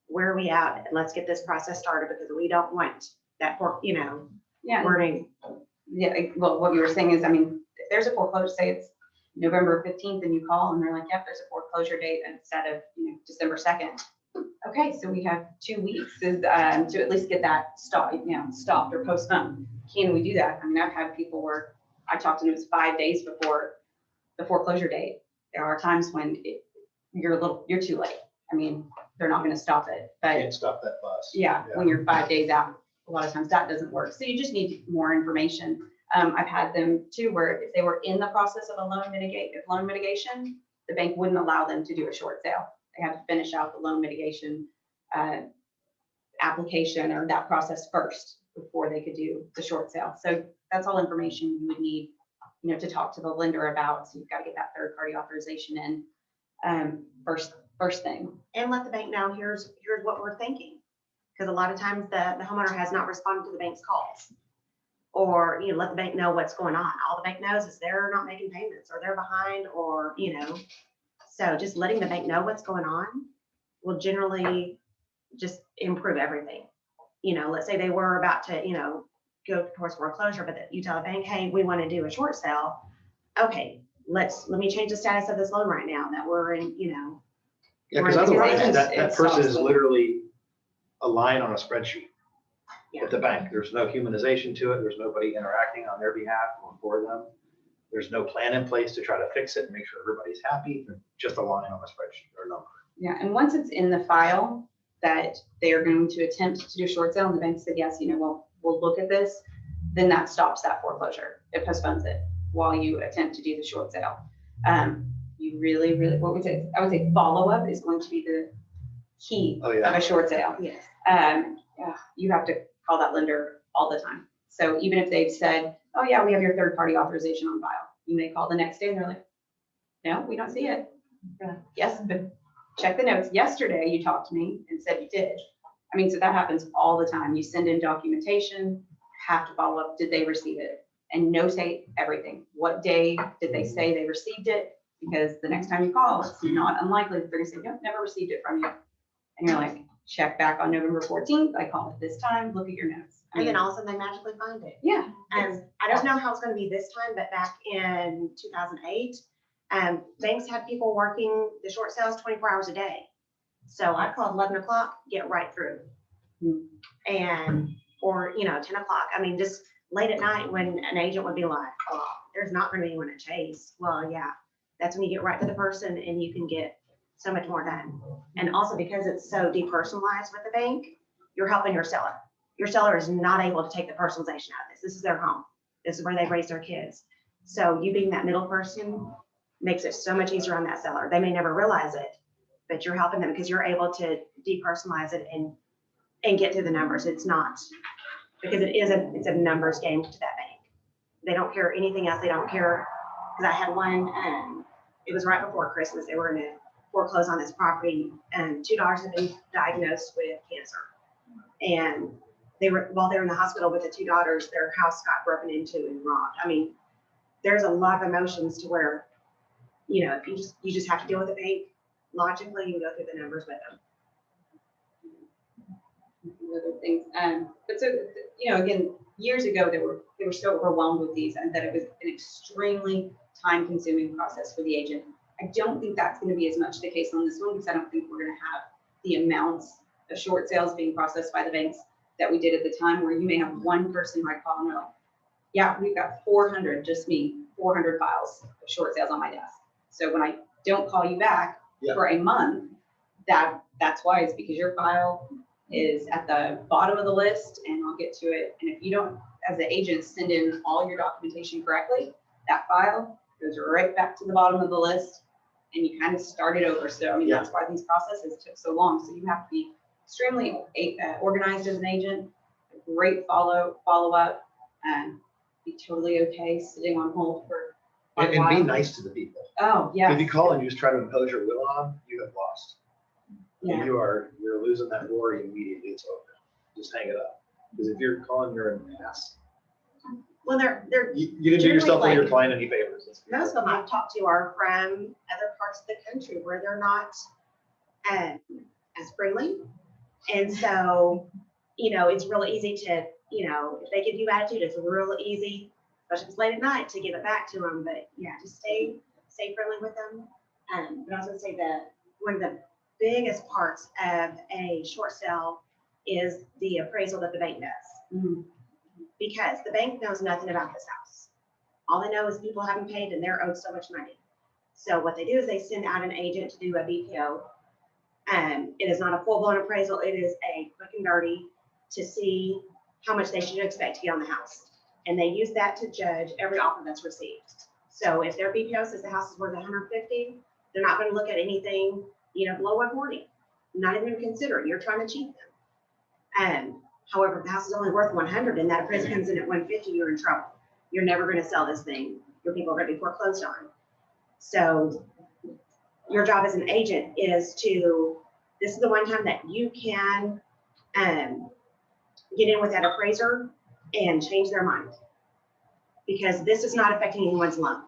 Where are we at? And let's get this process started, because we don't want that wording.
Yeah, well, what you were saying is, I mean, if there's a foreclosure, say it's November 15th and you call and they're like, yep, there's a foreclosure date instead of, December 2nd. Okay, so we have 2 weeks to at least get that stopped or postponed. Can we do that? I mean, I've had people where I talked to them, it was 5 days before the foreclosure date. There are times when you're too late. I mean, they're not going to stop it, but
Can't stop that bus.
yeah, when you're 5 days out, a lot of times that doesn't work. So you just need more information. I've had them too, where if they were in the process of loan mitigation, the bank wouldn't allow them to do a short sale. They have to finish out the loan mitigation application or that process first before they could do the short sale. So that's all information you would need, to talk to the lender about. So you've got to get that third party authorization in first thing.
And let the bank know, here's what we're thinking. Because a lot of times the homeowner has not responded to the bank's calls. Or, let the bank know what's going on. All the bank knows is they're not making payments, or they're behind, or, So just letting the bank know what's going on will generally just improve everything. Let's say they were about to, go towards foreclosure, but that you tell the bank, hey, we want to do a short sale. Okay, let me change the status of this loan right now that we're in,
Yeah, because otherwise that person is literally a line on a spreadsheet at the bank. There's no humanization to it. There's nobody interacting on their behalf or for them. There's no plan in place to try to fix it and make sure everybody's happy. They're just a line on a spreadsheet or a number.
Yeah, and once it's in the file that they are going to attempt to do a short sale and the bank said, yes, we'll look at this, then that stops that foreclosure. It postpones it while you attempt to do the short sale. You really, I would say follow-up is going to be the key of a short sale.
Yes.
You have to call that lender all the time. So even if they've said, oh yeah, we have your third party authorization on file, you may call the next day and they're like, no, we don't see it. Yes, but check the notes. Yesterday you talked to me and said you did. I mean, so that happens all the time. You send in documentation, have to follow up. Did they receive it? And notate everything. What day did they say they received it? Because the next time you call, it's not unlikely that they're gonna say, no, never received it from you. And you're like, check back on November 14th. I called it this time. Look at your notes.
And then all of a sudden they magically find it.
Yeah.
And I don't know how it's going to be this time, but back in 2008, banks had people working the short sales 24 hours a day. So I called 11 o'clock, get right through. Or 10 o'clock. I mean, just late at night when an agent would be like, oh, there's not going to be anyone to chase. Well, yeah, that's when you get right to the person and you can get so much more done. And also because it's so depersonalized with the bank, you're helping your seller. Your seller is not able to take the personalization out of this. This is their home. This is where they've raised their kids. So you being that middle person makes it so much easier on that seller. They may never realize it, but you're helping them because you're able to depersonalize it and get to the numbers. It's not, because it's a numbers game to that bank. They don't care anything else. They don't care, because I had one, it was right before Christmas. They were going to foreclose on this property, and 2 daughters had been diagnosed with cancer. And while they were in the hospital with the 2 daughters, their house got broken into and robbed. I mean, there's a lot of emotions to where, if you just have to deal with the bank logically and go through the numbers with them.
Other things. But so, again, years ago, they were so overwhelmed with these and that it was an extremely time-consuming process for the agent. I don't think that's going to be as much the case on this one, because I don't think we're going to have the amounts of short sales being processed by the banks that we did at the time, where you may have one person who I call and they're like, Yeah, we've got 400, just me, 400 files of short sales on my desk. So when I don't call you back
Yeah.
for a month, that's why. It's because your file is at the bottom of the list, and I'll get to it. And if you don't, as an agent, send in all your documentation correctly, that file goes right back to the bottom of the list, and you kind of start it over. So I mean, that's why these processes took so long. So you have to be extremely organized as an agent, great follow up, and be totally okay sitting on hold for a
And be
while.
nice to the people.
Oh, yeah.
If you call and you just try to impose your will on them, you have lost.
Yeah.
You're losing that war immediately. It's over. Just hang it up. Because if you're calling, you're an ass.
Well, they're
You didn't do yourself or your client any favors.
most of them I've talked to are from other parts of the country where they're not as friendly. And so, it's really easy to, if they give you attitude, it's real easy, especially if it's late at night, to give it back to them. But yeah, just stay friendly with them. But I was gonna say that one of the biggest parts of a short sale is the appraisal that the bank does.
Mhm.
Because the bank knows nothing about this house. All they know is people haven't paid and they're owed so much money. So what they do is they send out an agent to do a BPO. It is not a full-blown appraisal. It is a quick and dirty to see how much they should expect to get on the house. And they use that to judge every offer that's received. So if their BPO says the house is worth 150, they're not going to look at anything, below 140. Not even going to consider it. You're trying to cheat them. However, if the house is only worth 100 and that appraisal comes in at 150, you're in trouble. You're never going to sell this thing. Your people are going to be foreclosed on. So your job as an agent is this is the one time that you can get in with that appraiser and change their mind. Because this is not affecting anyone's loan.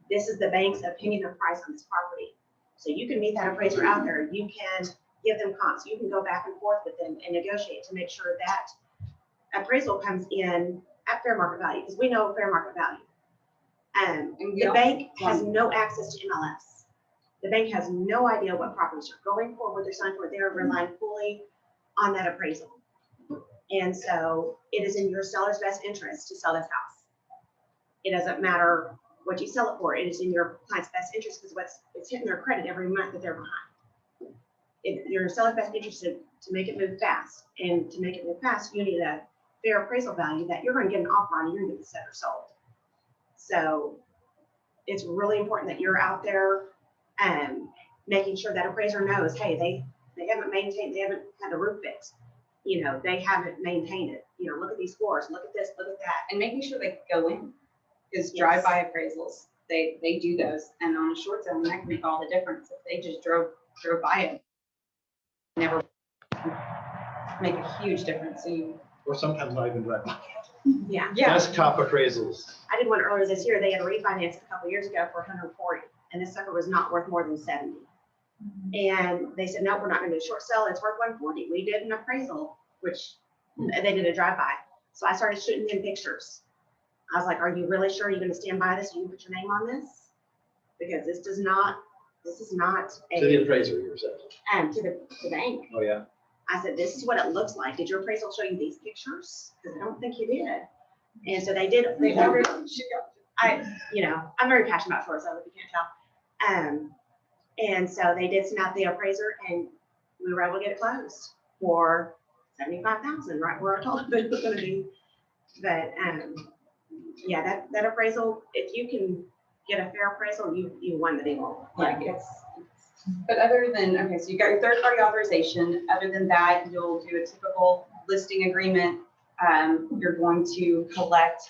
This is the bank's opinion of price on this property. So you can meet that appraiser out there. You can give them comps. You can go back and forth with them and negotiate to make sure that appraisal comes in at fair market value, because we know fair market value. The bank has no access to MLS. The bank has no idea what properties you're going for, what they're selling for. They're relying fully on that appraisal. And so it is in your seller's best interest to sell this house. It doesn't matter what you sell it for. It is in your client's best interest because it's hitting their credit every month that they're behind. Your seller's best interest to make it move fast. And to make it move fast, you need a fair appraisal value that you're going to get an offer on and you're going to get the seller sold. So it's really important that you're out there making sure that appraiser knows, hey, they haven't had the roof fixed. They haven't maintained it. Look at these floors, look at this, look at that.
And making sure they go in, because
Yes.
drive-by appraisals, they do those. And on a short sale, that can make all the difference. If they just drove by it, never make a huge difference. So
Or sometimes not even drive by.
Yeah.
Desktop appraisals.
I did one earlier this year. They had refinanced a couple years ago for 140, and this sucker was not worth more than 70. And they said, no, we're not going to do a short sale. It's worth 140. We did an appraisal, which they did a drive-by. So I started shooting them pictures. I was like, are you really sure you're going to stand by this? You can put your name on this? Because this is not a.
To the appraiser, you're saying.
To the bank.
Oh, yeah.
I said, this is what it looks like. Did your appraisal show you these pictures? Because I don't think you did. And so they did. They ordered. I'm very passionate about short sales, if you can't tell. And so they did send out the appraiser, and we were able to get it closed for $75,000, right where I told them it was going to be. But yeah, that appraisal, if you can get a fair appraisal, you won the deal.
But other than, okay, so you got your third-party authorization. Other than that, you'll do a typical listing agreement. You're going to collect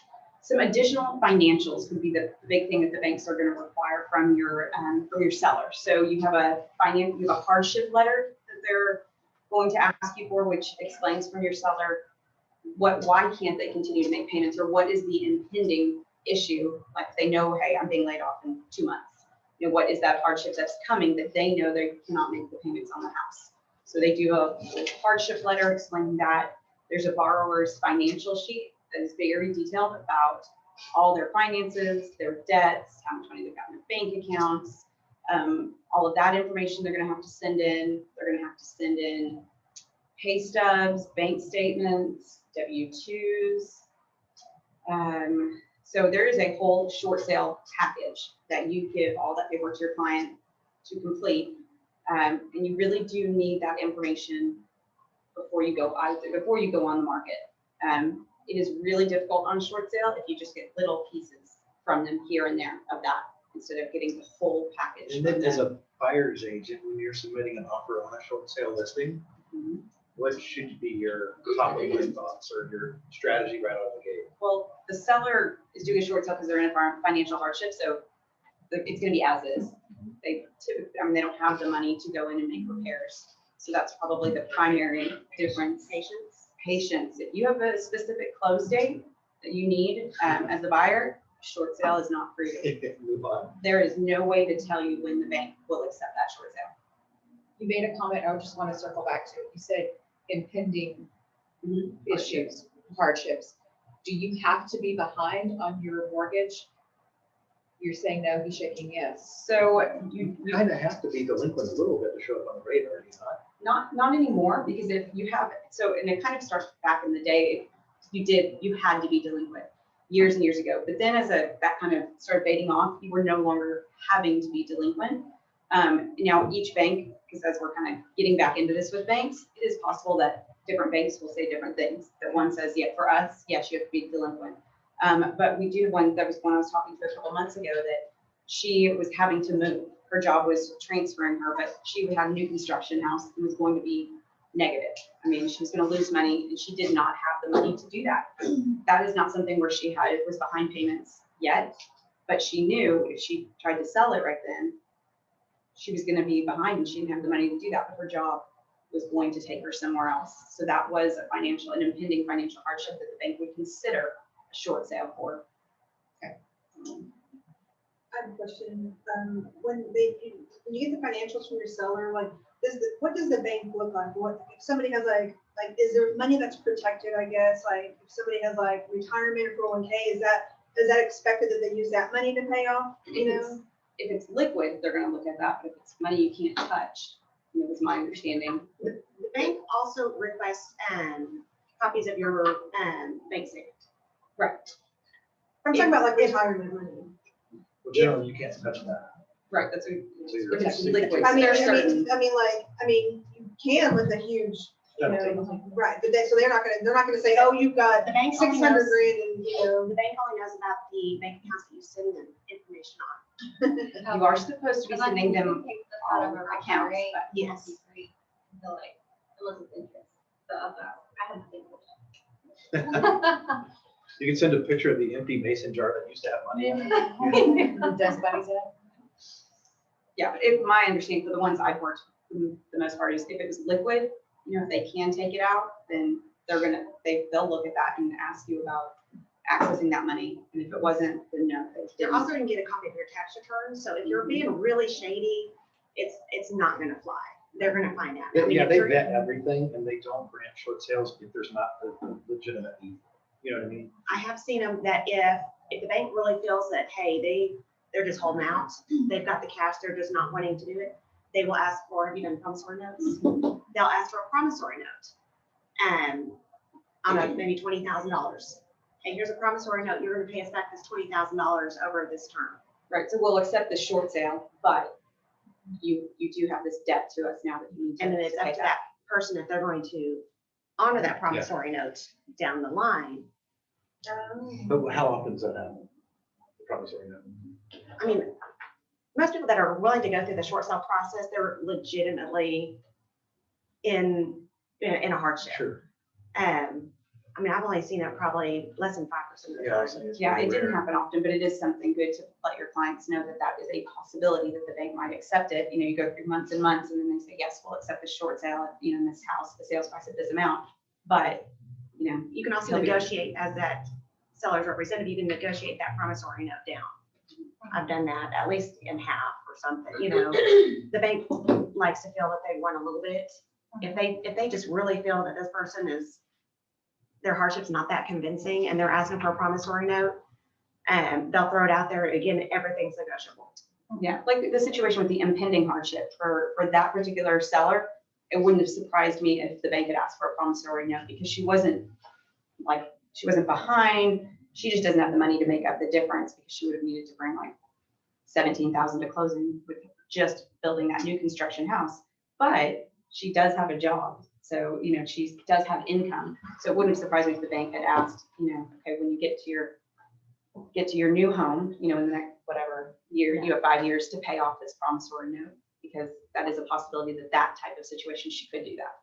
some additional financials, would be the big thing that the banks are going to require from your seller. So you have a hardship letter that they're going to ask you for, which explains from your seller why can't they continue to make payments, or what is the impending issue. Like they know, hey, I'm being laid off in 2 months. What is that hardship that's coming that they know they cannot make the payments on the house. So they do a hardship letter explaining that. There's a borrower's financial sheet that is very detailed about all their finances, their debts, how much money they've got in their bank accounts, all of that information they're going to have to send in. They're going to have to send in pay stubs, bank statements, W-2s, So there is a whole short sale package that you give all that paperwork to your client to complete. And you really do need that information before you go on the market. It is really difficult on a short sale if you just get little pieces from them here and there of that instead of getting the whole package.
And then as a buyer's agent, when you're submitting an offer on a short sale listing, what should be your top of mind thoughts or your strategy right out of the gate?
Well, the seller is doing a short sale because they're in a financial hardship, so it's going to be as is. They typically, they don't have the money to go in and make repairs. So that's probably the primary difference. Patience. If you have a specific close date that you need as a buyer, short sale is not for you.
Move on.
There is no way to tell you when the bank will accept that short sale.
You made a comment, I just want to circle back to, you said impending issues, hardships. Do you have to be behind on your mortgage? You're saying no, he's shaking yes.
So
You kind of have to be delinquent a little bit to show up on the radar, do you not?
not anymore, because if you have, and it kind of starts back in the day, you had to be delinquent years and years ago. But then that kind of started fading off, you were no longer having to be delinquent. Now each bank, because as we're kind of getting back into this with banks, it is possible that different banks will say different things. That one says, yeah, for us, yes, you have to be delinquent. But we do one, that was one I was talking to a couple months ago, that she was having to move. Her job was transferring her, but she had a new construction house and was going to be negative. I mean, she was going to lose money and she did not have the money to do that. That is not something where she was behind payments yet, but she knew if she tried to sell it right then, she was going to be behind and she didn't have the money to do that, but her job was going to take her somewhere else. So that was an impending financial hardship that the bank would consider a short sale for.
I have a question. When you get the financials from your seller, like, what does the bank look like? What if somebody has like, is there money that's protected? I guess like if somebody has like retirement or 401k, is that expected that they use that money to pay off? You know,
if it's liquid, they're going to look at that. But if it's money you can't touch, was my understanding.
The bank also requests copies of your bank statement.
Right.
I'm talking about like retirement money.
Well, generally, you can't touch that.
Right. That's
So you're
if it's
protected.
liquid.
I mean,
They're certain.
you can with a huge, right, but they're not gonna say, oh, you've got
The bank only
600
knows,
grand and,
the bank only knows about the bank accounts that you send them information on.
You are supposed to be sending them
Take this out of
all
our
accounts,
account, right?
but
Yes.
Until like, unless it's interest. So I had to think.
You can send a picture of the empty mason jar that used to have money in it.
The dust bunnies up.
yeah, my understanding for the ones I've worked the most part is if it was liquid, if they can take it out, then they'll look at that and ask you about accessing that money. And if it wasn't, then no.
You're also going to get a copy of your tax return. So if you're being really shady, it's not going to fly. They're going to find out. I mean,
Yeah,
if
they
you're-
vet everything and they don't grant short sales if there's not a legitimate need. You know what I mean?
I have seen them that if the bank really feels that, hey, they're just holding out, they've got the cash, they're just not wanting to do it, they will ask for, have you done promissory notes? They'll ask for a promissory note. On maybe $20,000. Hey, here's a promissory note, you're gonna pay us back this $20,000 over this term.
Right. So we'll accept the short sale, but you do have this debt to us now that you need to.
And then it's up
pay
to that person if they're going to honor that promissory note down the line.
But how often does that happen? The promissory note.
I mean, most people that are willing to go through the short sale process, they're legitimately in a hardship.
Sure.
I mean, I've only seen it probably less than 5% of the time.
Yeah, it didn't happen often, but it is something good to let your clients know that is a possibility that the bank might accept it. You go through months and months and then they say, yes, we'll accept the short sale, in this house, the sales price at this amount. But,
You can also negotiate as that seller's representative, you can negotiate that promissory note down. I've done that at least in half or something, The bank likes to feel that they won a little bit. If they just really feel that this person their hardship's not that convincing and they're asking for a promissory note, they'll throw it out there. Again, everything's negotiable.
Yeah, like the situation with the impending hardship for that particular seller, it wouldn't have surprised me if the bank had asked for a promissory note because she wasn't behind. She just doesn't have the money to make up the difference because she would have needed to bring like 17,000 to closing with just building that new construction house. But she does have a job. So, you know, she does have income. So it wouldn't surprise me if the bank had asked, you know, okay, when you get to your new home, you know, in the next whatever year, you have 5 years to pay off this promissory note, because that is a possibility that that type of situation, she could do that.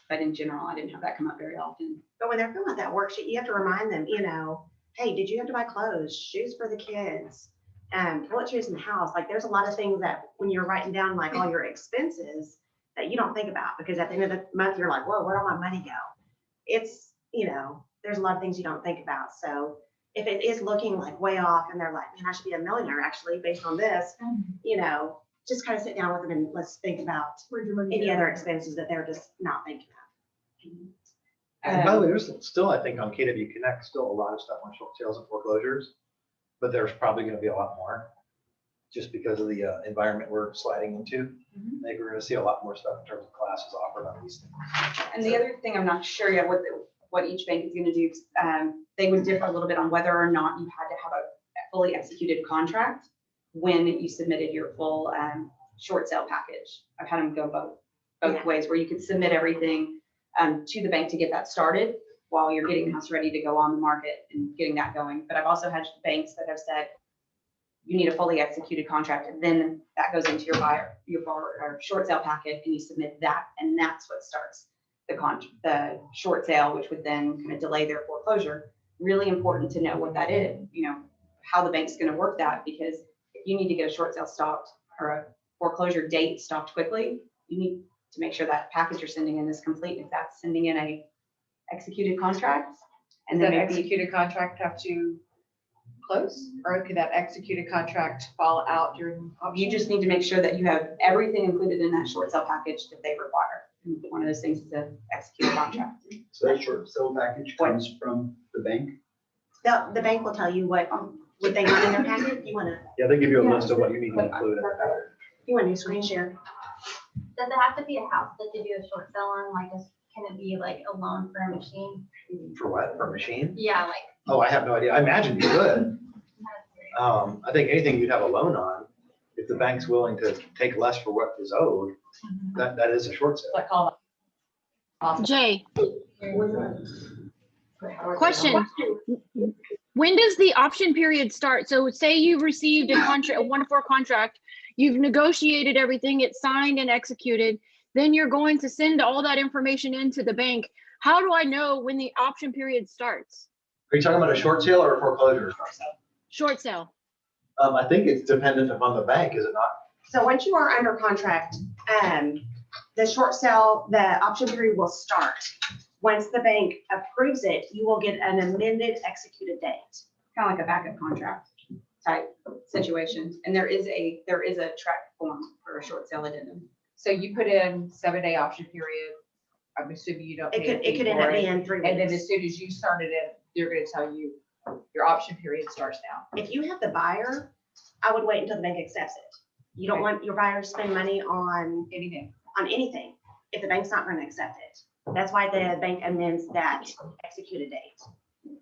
But in general, I didn't have that come up very often.
But when they're filling out that worksheet, you have to remind them, you know, hey, did you have to buy clothes, shoes for the kids, toiletries in the house? Like, there's a lot of things that when you're writing down like all your expenses that you don't think about, because at the end of the month, you're like, whoa, where'd all my money go? It's, you know, there's a lot of things you don't think about. So if it is looking like way off and they're like, man, I should be a millionaire actually based on this, you know, just kind of sit down with them and let's think about any other expenses that they're just not thinking of.
And by the way, there's still, I think on KW Connect, still a lot of stuff on short sales and foreclosures, but there's probably going to be a lot more just because of the environment we're sliding into. I think we're going to see a lot more stuff in terms of classes offered on these things.
And the other thing I'm not sure yet what each bank is going to do, they would differ a little bit on whether or not you had to have a fully executed contract when you submitted your full short sale package. I've had them go both ways, where you could submit everything to the bank to get that started while you're getting the house ready to go on the market and getting that going. But I've also had banks that have said you need a fully executed contract, and then that goes into your borrower or short sale packet, and you submit that, and that's what starts the short sale, which would then kind of delay their foreclosure. Really important to know what that is, you know, how the bank's going to work that, because if you need to get a short sale stopped or a foreclosure date stopped quickly, you need to make sure that package you're sending in is complete. If that's sending in a executed contract, and
Does
then
that
maybe
executed contract have to close, or could that executed contract fall out during option?
you just need to make sure that you have everything included in that short sale package that they require. And one of those things is an executed contract.
So that short sale package comes from the bank?
The bank will tell you what they want in their packet. You wanna,
Yeah, they give you a list of what you need to include in that.
you want to screen share?
Does it have to be a house that you do a short sale on? Like, can it be like a loan for a machine?
For what? For a machine?
Yeah, like.
Oh, I have no idea. I imagine you could. I think anything you'd have a loan on, if the bank's willing to take less for what is owed, that is a short sale.
Like call
Jay, question. When does the option period start? So say you've received a contract, a 1-4 contract, you've negotiated everything, it's signed and executed, then you're going to send all that information into the bank. How do I know when the option period starts?
Are you talking about a short sale or a foreclosure?
Short sale.
I think it's dependent upon the bank, is it not?
So once you are under contract, the short sale, the option period will start. Once the bank approves it, you will get an amended executed date.
Kind of like a backup contract type situation. And there is a track form for a short sale addendum.
So you put in 7-day option period. I'm assuming you don't.
It could end up being 3
And then
weeks.
as soon as you start it in, they're gonna tell you your option period starts now.
If you have the buyer, I would wait until the bank accepts it. You don't want your buyer to spend money on
Anything.
anything if the bank's not going to accept it. That's why the bank amends that executed date.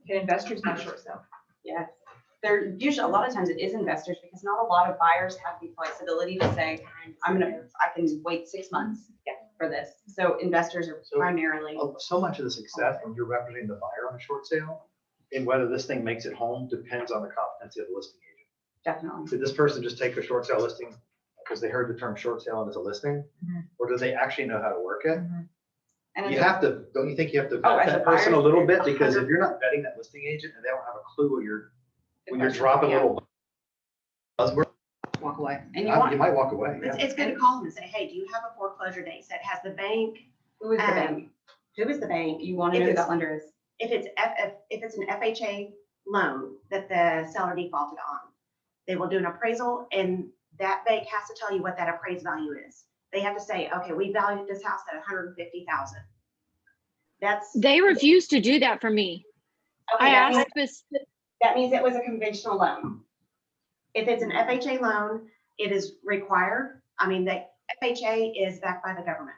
Can investors have short sale?
Yes. They're usually, a lot of times it is investors, because not a lot of buyers have the flexibility to say, I can wait 6 months for this. So investors are primarily.
So much of the success when you're representing the buyer on a short sale and whether this thing makes it home depends on the competency of the listing agent.
Definitely.
Did this person just take a short sale listing because they heard the term short sale and it's a listing? Or do they actually know how to work it?
And
You have to, don't you think you have to
Oh,
vet
as a
that person a
buyer?
little bit? Because if you're not vetting that listing agent and they don't have a clue when you're dropping little buzzwords,
Walk away.
And
you might walk away. Yeah.
It's good to call them and say, hey, do you have a foreclosure date set? Has the bank,
who is the bank?
who is the bank?
You want to know who that lender is.
If it's an FHA loan that the seller defaulted on, they will do an appraisal, and that bank has to tell you what that appraised value is. They have to say, okay, we valued this house at $150,000.
They refuse to do that for me.
Okay,
I asked this.
that means it was a conventional loan. If it's an FHA loan, it is required. I mean, the FHA is backed by the government.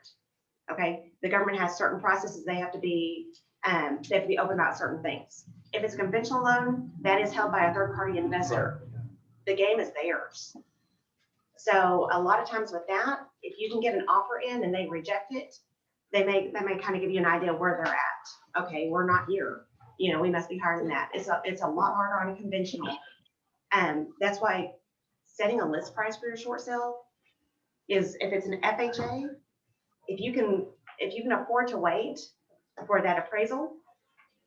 Okay, the government has certain processes they have to be They have to be open about certain things. If it's a conventional loan, that is held by a third-party investor. The game is theirs. So a lot of times with that, if you can get an offer in and they reject it, they may kind of give you an idea of where they're at. Okay, we're not here. You know, we must be higher than that. It's a lot harder on a conventional. That's why setting a list price for your short sale is, if it's an FHA, if you can afford to wait for that appraisal,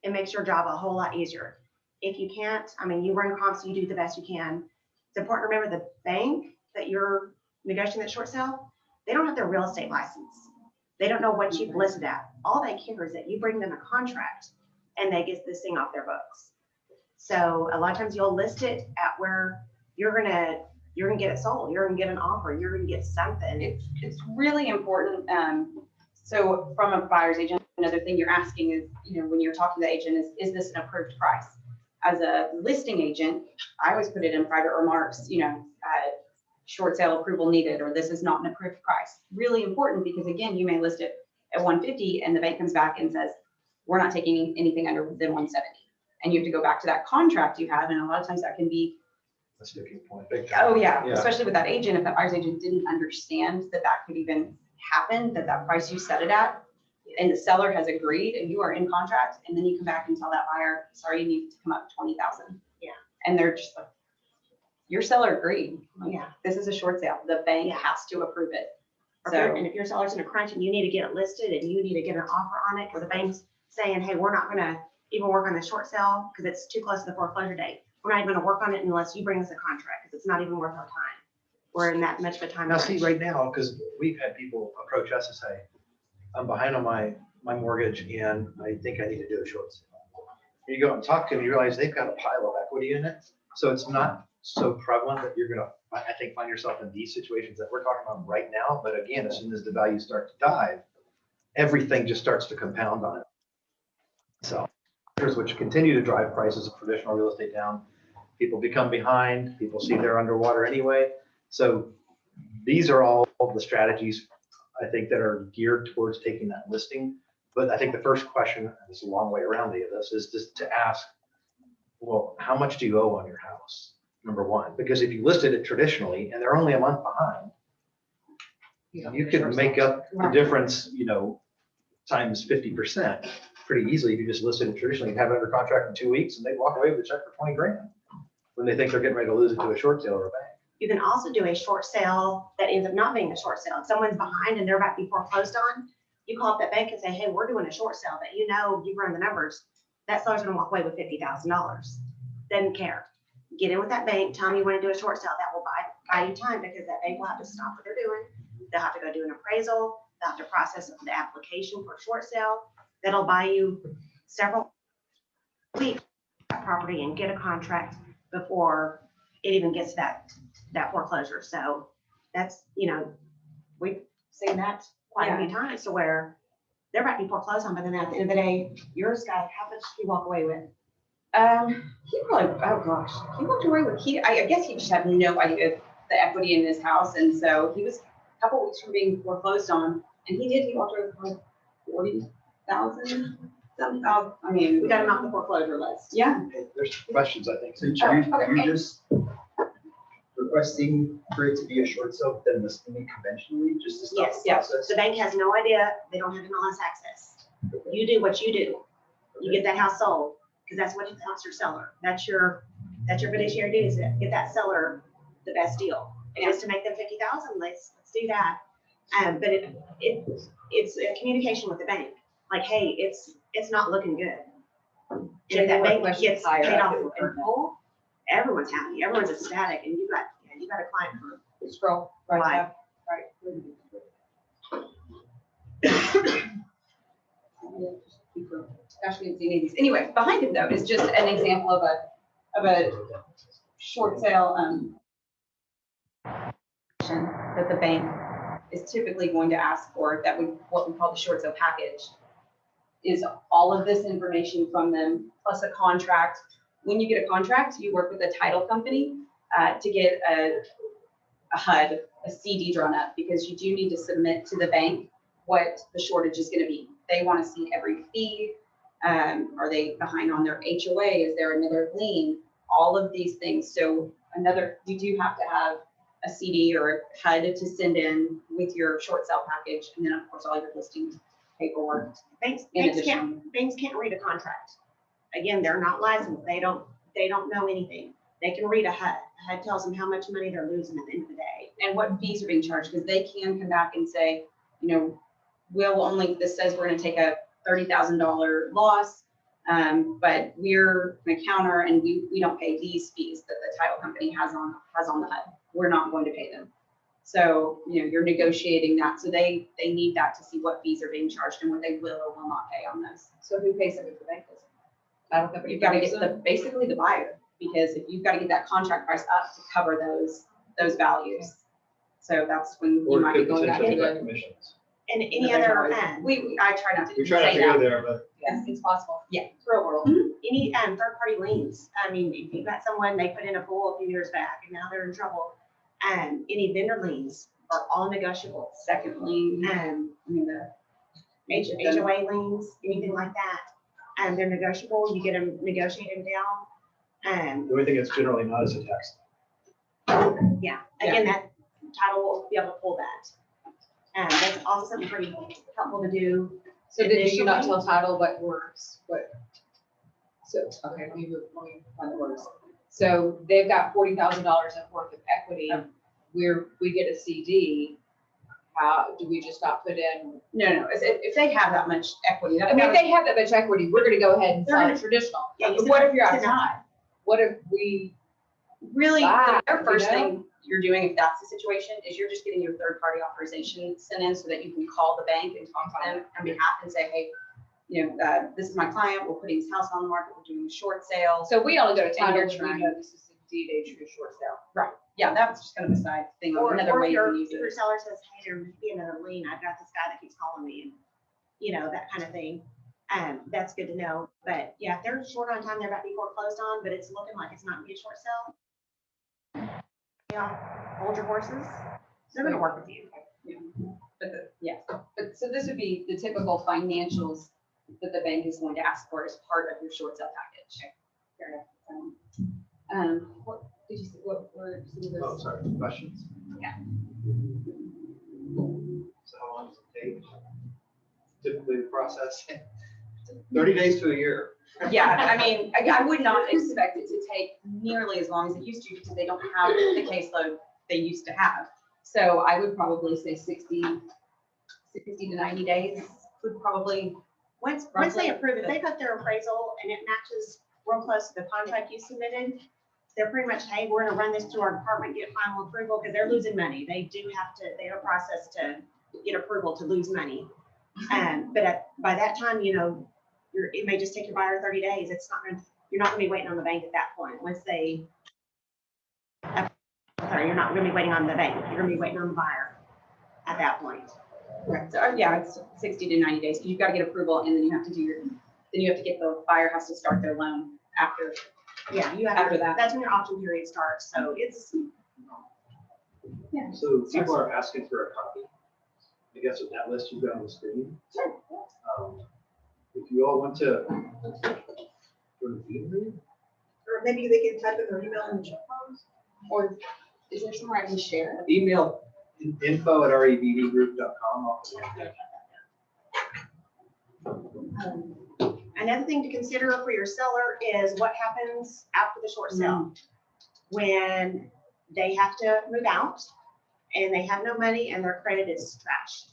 it makes your job a whole lot easier. If you can't, I mean, you run comps, you do the best you can. It's important to remember the bank that you're negotiating that short sale, they don't have their real estate license. They don't know what you've listed at. All they care is that you bring them a contract and they get this thing off their books. So a lot of times you'll list it at where you're gonna get it sold. You're gonna get an offer. You're gonna get something.
It's really important. So from a buyer's agent, another thing you're asking is, you know, when you're talking to the agent is this an approved price? As a listing agent, I always put it in private remarks, you know, short sale approval needed, or this is not an approved price. Really important, because again, you may list it at 150 and the bank comes back and says, we're not taking anything under than 170. And you have to go back to that contract you have. And a lot of times that can be,
a sticking point. Big time.
oh yeah, especially with that agent, if that buyer's agent didn't understand that that could even happen, that price you set it at, and the seller has agreed and you are in contract, and then you come back and tell that buyer, sorry, you need to come up 20,000.
Yeah.
And they're just like, your seller agreed.
Yeah.
This is a short sale. The bank has to approve it.
And if your seller's in a crunch and you need to get it listed and you need to get an offer on it, because the bank's saying, hey, we're not gonna even work on the short sale because it's too close to the foreclosure date. We're not even gonna work on it unless you bring us a contract, because it's not even worth our time. We're in that much of a time.
Now, see,
crunch.
right now, because we've had people approach us and say, I'm behind on my mortgage and I think I need to do a short sale. And you go and talk to them, you realize they've got a pile of equity in it. So it's not so prevalent that you're gonna, I think, find yourself in these situations that we're talking about right now. But again, as soon as the values start to dive, everything just starts to compound on it. So here's which continue to drive prices of traditional real estate down. People become behind, people see they're underwater anyway. So these are all the strategies, I think, that are geared towards taking that listing. But I think the first question, and it's a long way around the of this, is just to ask, well, how much do you owe on your house? Number one, because if you listed it traditionally and they're only a month behind, you could make up the difference, you know, times 50% pretty easily. If you just listed it traditionally and have it under contract in 2 weeks, and they walk away with a check for 20 grand when they think they're getting ready to lose it to a short sale or a bank.
You can also do a short sale that ends up not being a short sale. If someone's behind and they're about to be foreclosed on, you call up that bank and say, hey, we're doing a short sale that, you know, you run the numbers. That seller's gonna walk away with $50,000. Doesn't care. Get in with that bank, tell them you want to do a short sale. That will buy you time, because that bank will have to stop what they're doing. They'll have to go do an appraisal. They'll have to process the application for a short sale. That'll buy you several weeks that property and get a contract before it even gets to that foreclosure. So that's, you know, we've seen that quite a few times to where they're about to be foreclosed on, but then at the end of the day, yours guy, how much did you walk away with?
He probably, oh gosh, he walked away with, I guess he just had no idea the equity in his house. And so he was a couple weeks from being foreclosed on, and he walked away with like 40,000, something. I mean,
We got him off the foreclosure list.
yeah.
Okay, there's questions, I think.
So you're just requesting for it to be a short sale, then listing it conventionally, just to stop the
Yes.
process?
The bank has no idea. They don't have MLS access. You do what you do. You get that house sold, because that's what helps your seller. That's your fiduciary duty, is to get that seller the best deal. If it's to make them 50,000, let's do that. But it's a communication with the bank. Like, hey, it's not looking good. And if that bank gets paid off in full, everyone's happy. Everyone's ecstatic, and you got a client for
Scroll
life.
right. Gosh, we didn't see any of these. Anyway, behind it though is just an example of a short sale that the bank is typically going to ask for, that what we call the short sale package, is all of this information from them plus a contract. When you get a contract, you work with a title company to get a HUD, a CD drawn up, because you do need to submit to the bank what the shortage is going to be. They want to see every fee, Are they behind on their HOA? Is there another lien? All of these things. So you do have to have a CD or a HUD to send in with your short sale package. And then of course, all your listing paperwork.
Banks
In
can't read a contract. Again, they're not licensed. They don't know anything. They can read a HUD. A HUD tells them how much money they're losing at the end of the day.
And what fees are being charged, because they can come back and say, this says we're gonna take a $30,000 loss, but we're gonna counter and we don't pay these fees that the title company has on the HUD. We're not going to pay them. So, you're negotiating that. So they need that to see what fees are being charged and what they will or will not pay on this.
So who pays them if the bank doesn't? Title company
You've got to
pays
get basically the buyer, because if you've got to get that contract price up to cover those values. So that's when you
Or
might be
could
going back
potentially
to
affect commissions.
And any other,
I try not to
We try not
say
to go
that.
there, but
Yes, it's possible.
Yeah.
Real world.
any third-party liens. I mean, if you've got someone, they put in a pool a few years back and now they're in trouble. Any vendor liens are all negotiable.
Second lien, the
HOA liens, anything like that. And they're negotiable. You get them, negotiate them down.
the only thing that's generally not is a tax.
Yeah, again, that title will be able to pull that. That's also something pretty helpful to do.
So did you not
initially.
tell title what words, so, okay, let me find the words. So they've got $40,000 worth of equity, where we get a CD, how, do we just not put in?
no, if they have that much equity.
I mean, if they have that much equity, we're gonna go ahead and
They're
sign
gonna-
traditional.
Yeah, you
But
said
what
that-
if you're out of
said that.
time? What if we,
Really,
Wow,
the very first
you know?
thing you're doing, if that's the situation, is you're just getting your third-party authorization sent in so that you can call the bank and talk to them on behalf and say, hey, this is my client, we're putting his house on the market, we're doing a short sale.
so we only go to title
you're
when we
trying-
know this is indeed a true short sale.
Yeah, that's just kind of a side thing,
Or
another way
if
you
your,
can use
if your
it.
seller says, hey, there might be another lien, I've got this guy that keeps calling me, and that kind of thing. That's good to know. But yeah, if they're short on time, they're about to be foreclosed on, but it's looking like it's not gonna be a short sale. Yeah, hold your horses. They're gonna work with you.
But so this would be the typical financials that the bank is going to ask for as part of your short sale package. Fair enough. What did you say, what were some of
Oh,
those?
sorry, questions?
Yeah.
So how long does it take? Typically the process, 30 days to a year.
Yeah, I mean, I would not expect it to take nearly as long as it used to, because they don't have the caseload they used to have. So I would probably say 60 to 90 days would probably.
Once
Roughly.
they approve it, they got their appraisal and it matches real close to the contract you submitted. They're pretty much, hey, we're gonna run this through our department, get final approval, because they're losing money. They have a process to get approval to lose money. But by that time, it may just take your buyer 30 days. You're not gonna be waiting on the bank at that point. You're not gonna be waiting on the bank. You're gonna be waiting on the buyer at that point.
Correct. So, yeah, it's 60 to 90 days. You've got to get approval, and then you have to get the buyer has to start their loan after.
Yeah, you have,
After that.
that's when your option period starts. So it's,
So people are asking for a copy. I guess with that list you've got on the screen.
Sure.
If you all want to go to the email,
Or maybe they can type in their email in the chat box.
Or is there somewhere I can share?
email info@rebdgroup.com.
another thing to consider for your seller is what happens after the short sale. When they have to move out and they have no money and their credit is trashed.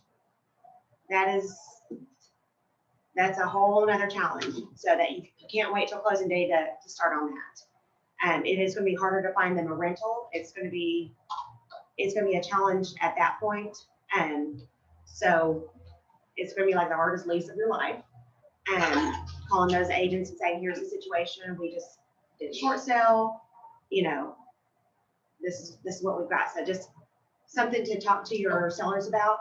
That's a whole nother challenge, so that you can't wait till closing day to start on that. And it is gonna be harder to find them a rental. It's gonna be a challenge at that point. And so it's gonna be like the hardest lease of your life. And calling those agents and saying, here's the situation, we just did a short sale, this is what we've got. So just something to talk to your sellers about,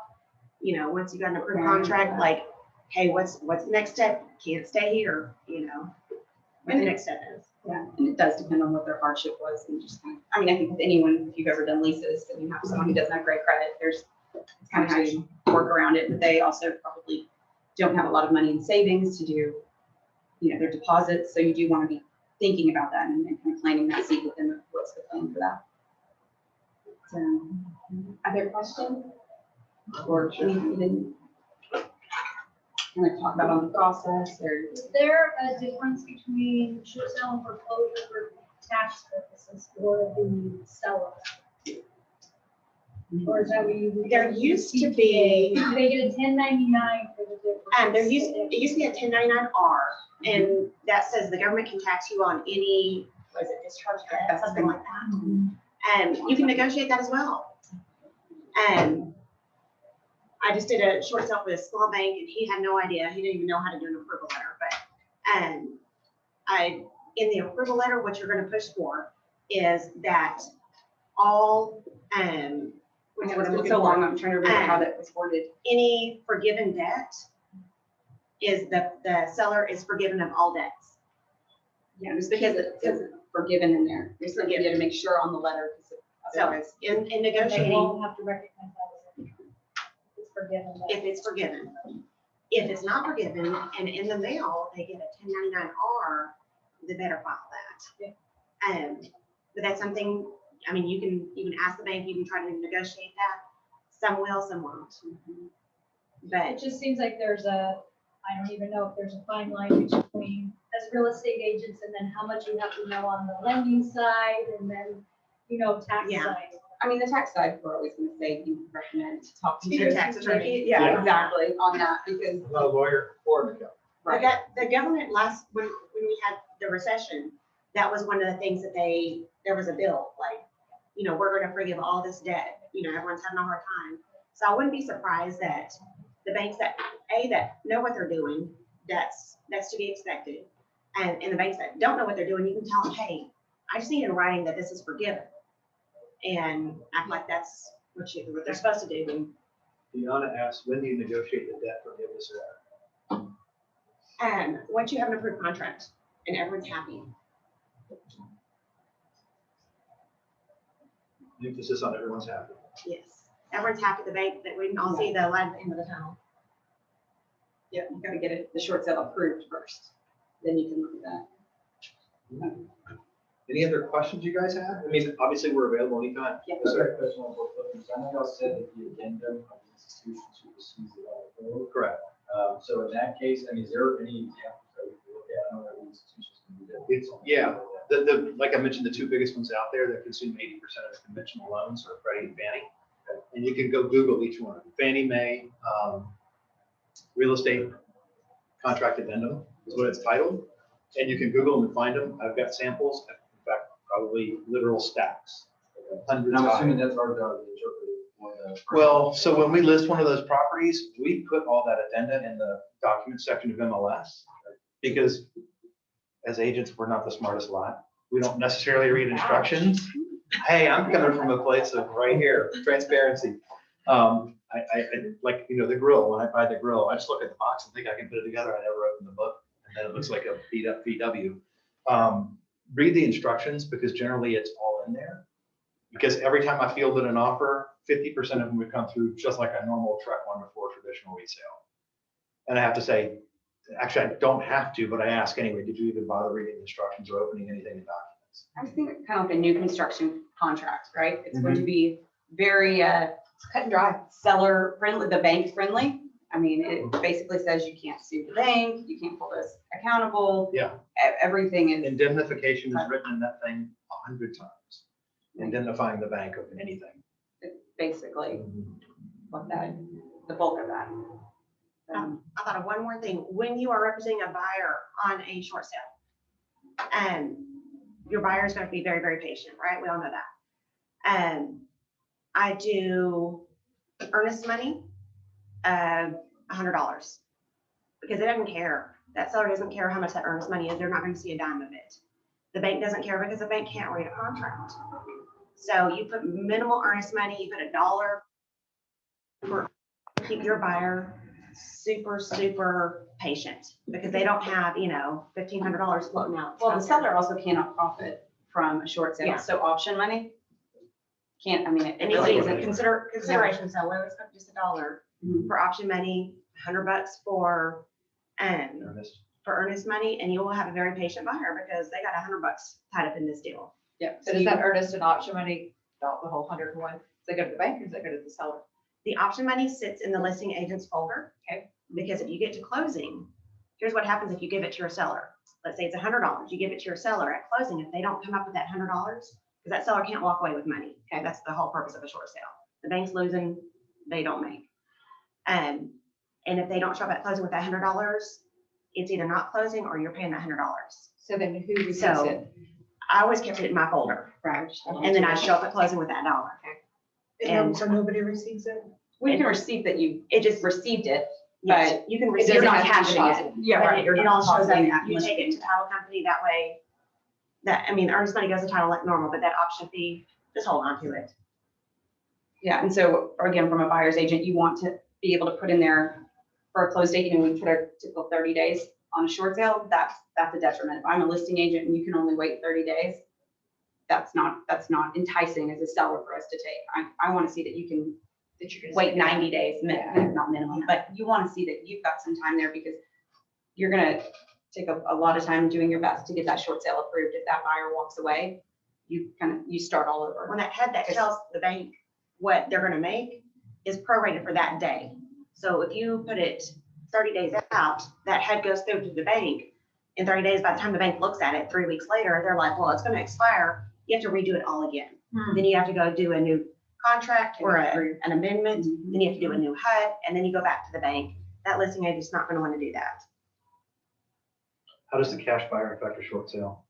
once you got an approved contract, like, hey, what's the next step? Can't stay here, what the next step is.
Yeah, and it does depend on what their hardship was, and just I think with anyone, if you've ever done leases and you have someone who doesn't have great credit, it's kind of how you work around it, but they also probably don't have a lot of money in savings to do you know, their deposits. So you do want to be thinking about that and kind of planting that seed within what's the plan for that. So, other questions? Or anything kind of talk about on the process or?
Is there a difference between short sale and foreclosure for tax purposes for the seller? Or is that what you?
There used to be,
Do they get a 1099 for the difference?
it used to be a 1099-R, and that says the government can tax you on any, was it discharge debt, something like that. And you can negotiate that as well. And I just did a short sale for a small bank, and he had no idea. He didn't even know how to do an approval letter, but in the approval letter, what you're gonna push for is that all, what's what I'm
It's
looking
so
for?
long, I'm trying to remember how that was worded.
Any forgiven debt is the seller is forgiven of all debts.
Yeah, just because it says forgiven in there. There's something you got to make sure on the letter. 'Cause
So
otherwise-
in
They
negotiating,
won't have to recognize that as a- it's forgiven. but-
if it's forgiven. If it's not forgiven and in the mail, they get a 1099-R, they better file that. But that's something, I mean, you can ask the bank, you can try to negotiate that. Some will, some won't.
It
But
just seems like there's I don't even know if there's a fine line between, as real estate agents, and then how much you have to know on the lending side, and then, tax
Yeah.
side.
I mean, the tax side, we're always going to say you recommend talking to
Your tax attorney.
Yeah, exactly, on that, because.
I'm not a lawyer or an accountant.
but that, the government when we had the recession, that was one of the things that there was a bill, like, we're gonna forgive all this debt, everyone's having a hard time. So I wouldn't be surprised that the banks that know what they're doing, that's to be expected. And the banks that don't know what they're doing, you can tell them, hey, I just need in writing that this is forgiven. And act like that's what they're supposed to do.
Deanna asked, when do you negotiate the debt forgiveness?
And once you have an approved contract and everyone's happy,
Emphasis on everyone's happy.
yes, everyone's happy, the bank, that we can all see the light at the end of the tunnel.
Yeah, you got to get the short sale approved first, then you can look at that.
Any other questions you guys have? I mean, obviously, we're available anytime.
Yeah.
Yes, sir.
Question on foreclosures. I know y'all said that the addendum of the institution supersedes the law.
Correct.
So in that case, I mean, is there any examples that we can look at? I know that institutions can do that.
It's, yeah, like I mentioned, the two biggest ones out there that consume 80% of the conventional loans are Freddie and Fannie. And you can go Google each one. Fannie Mae, real estate contract addendum is what it's titled. And you can Google them and find them. I've got samples, in fact, probably literal stacks.
And
Hundreds
I'm
of
assuming
them.
that's our job to interpret it for the.
Well, so when we list one of those properties, we put all that addenda in the document section of MLS. Because as agents, we're not the smartest lot. We don't necessarily read instructions. Hey, I'm coming from a place of right here, transparency. I like, the grill, when I buy the grill, I just look at the box and think I can put it together. I never open the book, and then it looks like a beat up VW. Read the instructions, because generally it's all in there. Because every time I fielded an offer, 50% of them would come through just like a normal truck 1 to 4 traditional resale. And I have to say, actually, I don't have to, but I ask anyway, did you even bother reading the instructions or opening anything in documents?
I was thinking kind of like a new construction contract, right? It's going to be very cut and dry, seller friendly, the bank friendly. I mean, it basically says you can't sue the bank, you can't hold us accountable.
Yeah.
Everything is.
Indemnification is written in that thing 100 times. Indemnifying the bank of anything.
It's basically what the bulk of that.
I thought of one more thing. When you are representing a buyer on a short sale, and your buyer is going to be very, very patient, right? We all know that. And I do earnest money of $100, because it doesn't care. That seller doesn't care how much that earnest money is. They're not going to see a dime of it. The bank doesn't care, because the bank can't read a contract. So you put minimal earnest money, you put $1 for keep your buyer super, super patient, because they don't have, $1,500 floating out.
Well, the seller also cannot profit from a short sale.
Yeah.
So option money can't, I mean, it
And
really
it's
isn't.
consideration, so whether it's just $1
Mhm.
for option money, $100 for
Ernest.
for earnest money, and you will have a very patient buyer because they got $100 tied up in this deal.
Yeah.
So does that earnest and option money, not the whole 101, does that go to the bank or does that go to the seller?
The option money sits in the listing agent's folder.
Okay.
Because if you get to closing, here's what happens if you give it to your seller. Let's say it's $100, you give it to your seller at closing. If they don't come up with that $100, because that seller can't walk away with money. Okay, that's the whole purpose of a short sale. The bank's losing, they don't make. And if they don't show up at closing with that $100, it's either not closing or you're paying that $100.
So then who receives
So
it?
I always kept it in my folder,
Right.
and then I show up at closing with that dollar.
And so nobody receives it?
We can receive that you
It just,
received it,
yes,
but
you can
it
receive
doesn't
it on
have to
cash
be
it.
deposited. Yeah,
But
right. You're
It
not
all shows up,
depositing that
you
much.
take it to title company, that way, the earnest money goes to title like normal, but that option fee, just hold on to it.
Yeah, and so, or again, from a buyer's agent, you want to be able to put in there for a close date, we put our typical 30 days on a short sale, that's a detriment. If I'm a listing agent and you can only wait 30 days, that's not enticing as a seller for us to take. I want to see that you can wait 90 days, not minimum, but you want to see that you've got some time there because you're going to take a lot of time doing your best to get that short sale approved. If that buyer walks away, you start all over.
When that head that tells the bank what they're gonna make is prorated for that day. So if you put it 30 days out, that head goes through to the bank. In 30 days, by the time the bank looks at it, 3 weeks later, they're like, well, it's gonna expire. You have to redo it all again. Then you have to go do a new contract or an amendment, then you have to do a new HUD, and then you go back to the bank. That listing agent's not gonna wanna do that.
How does the cash buyer affect a short sale?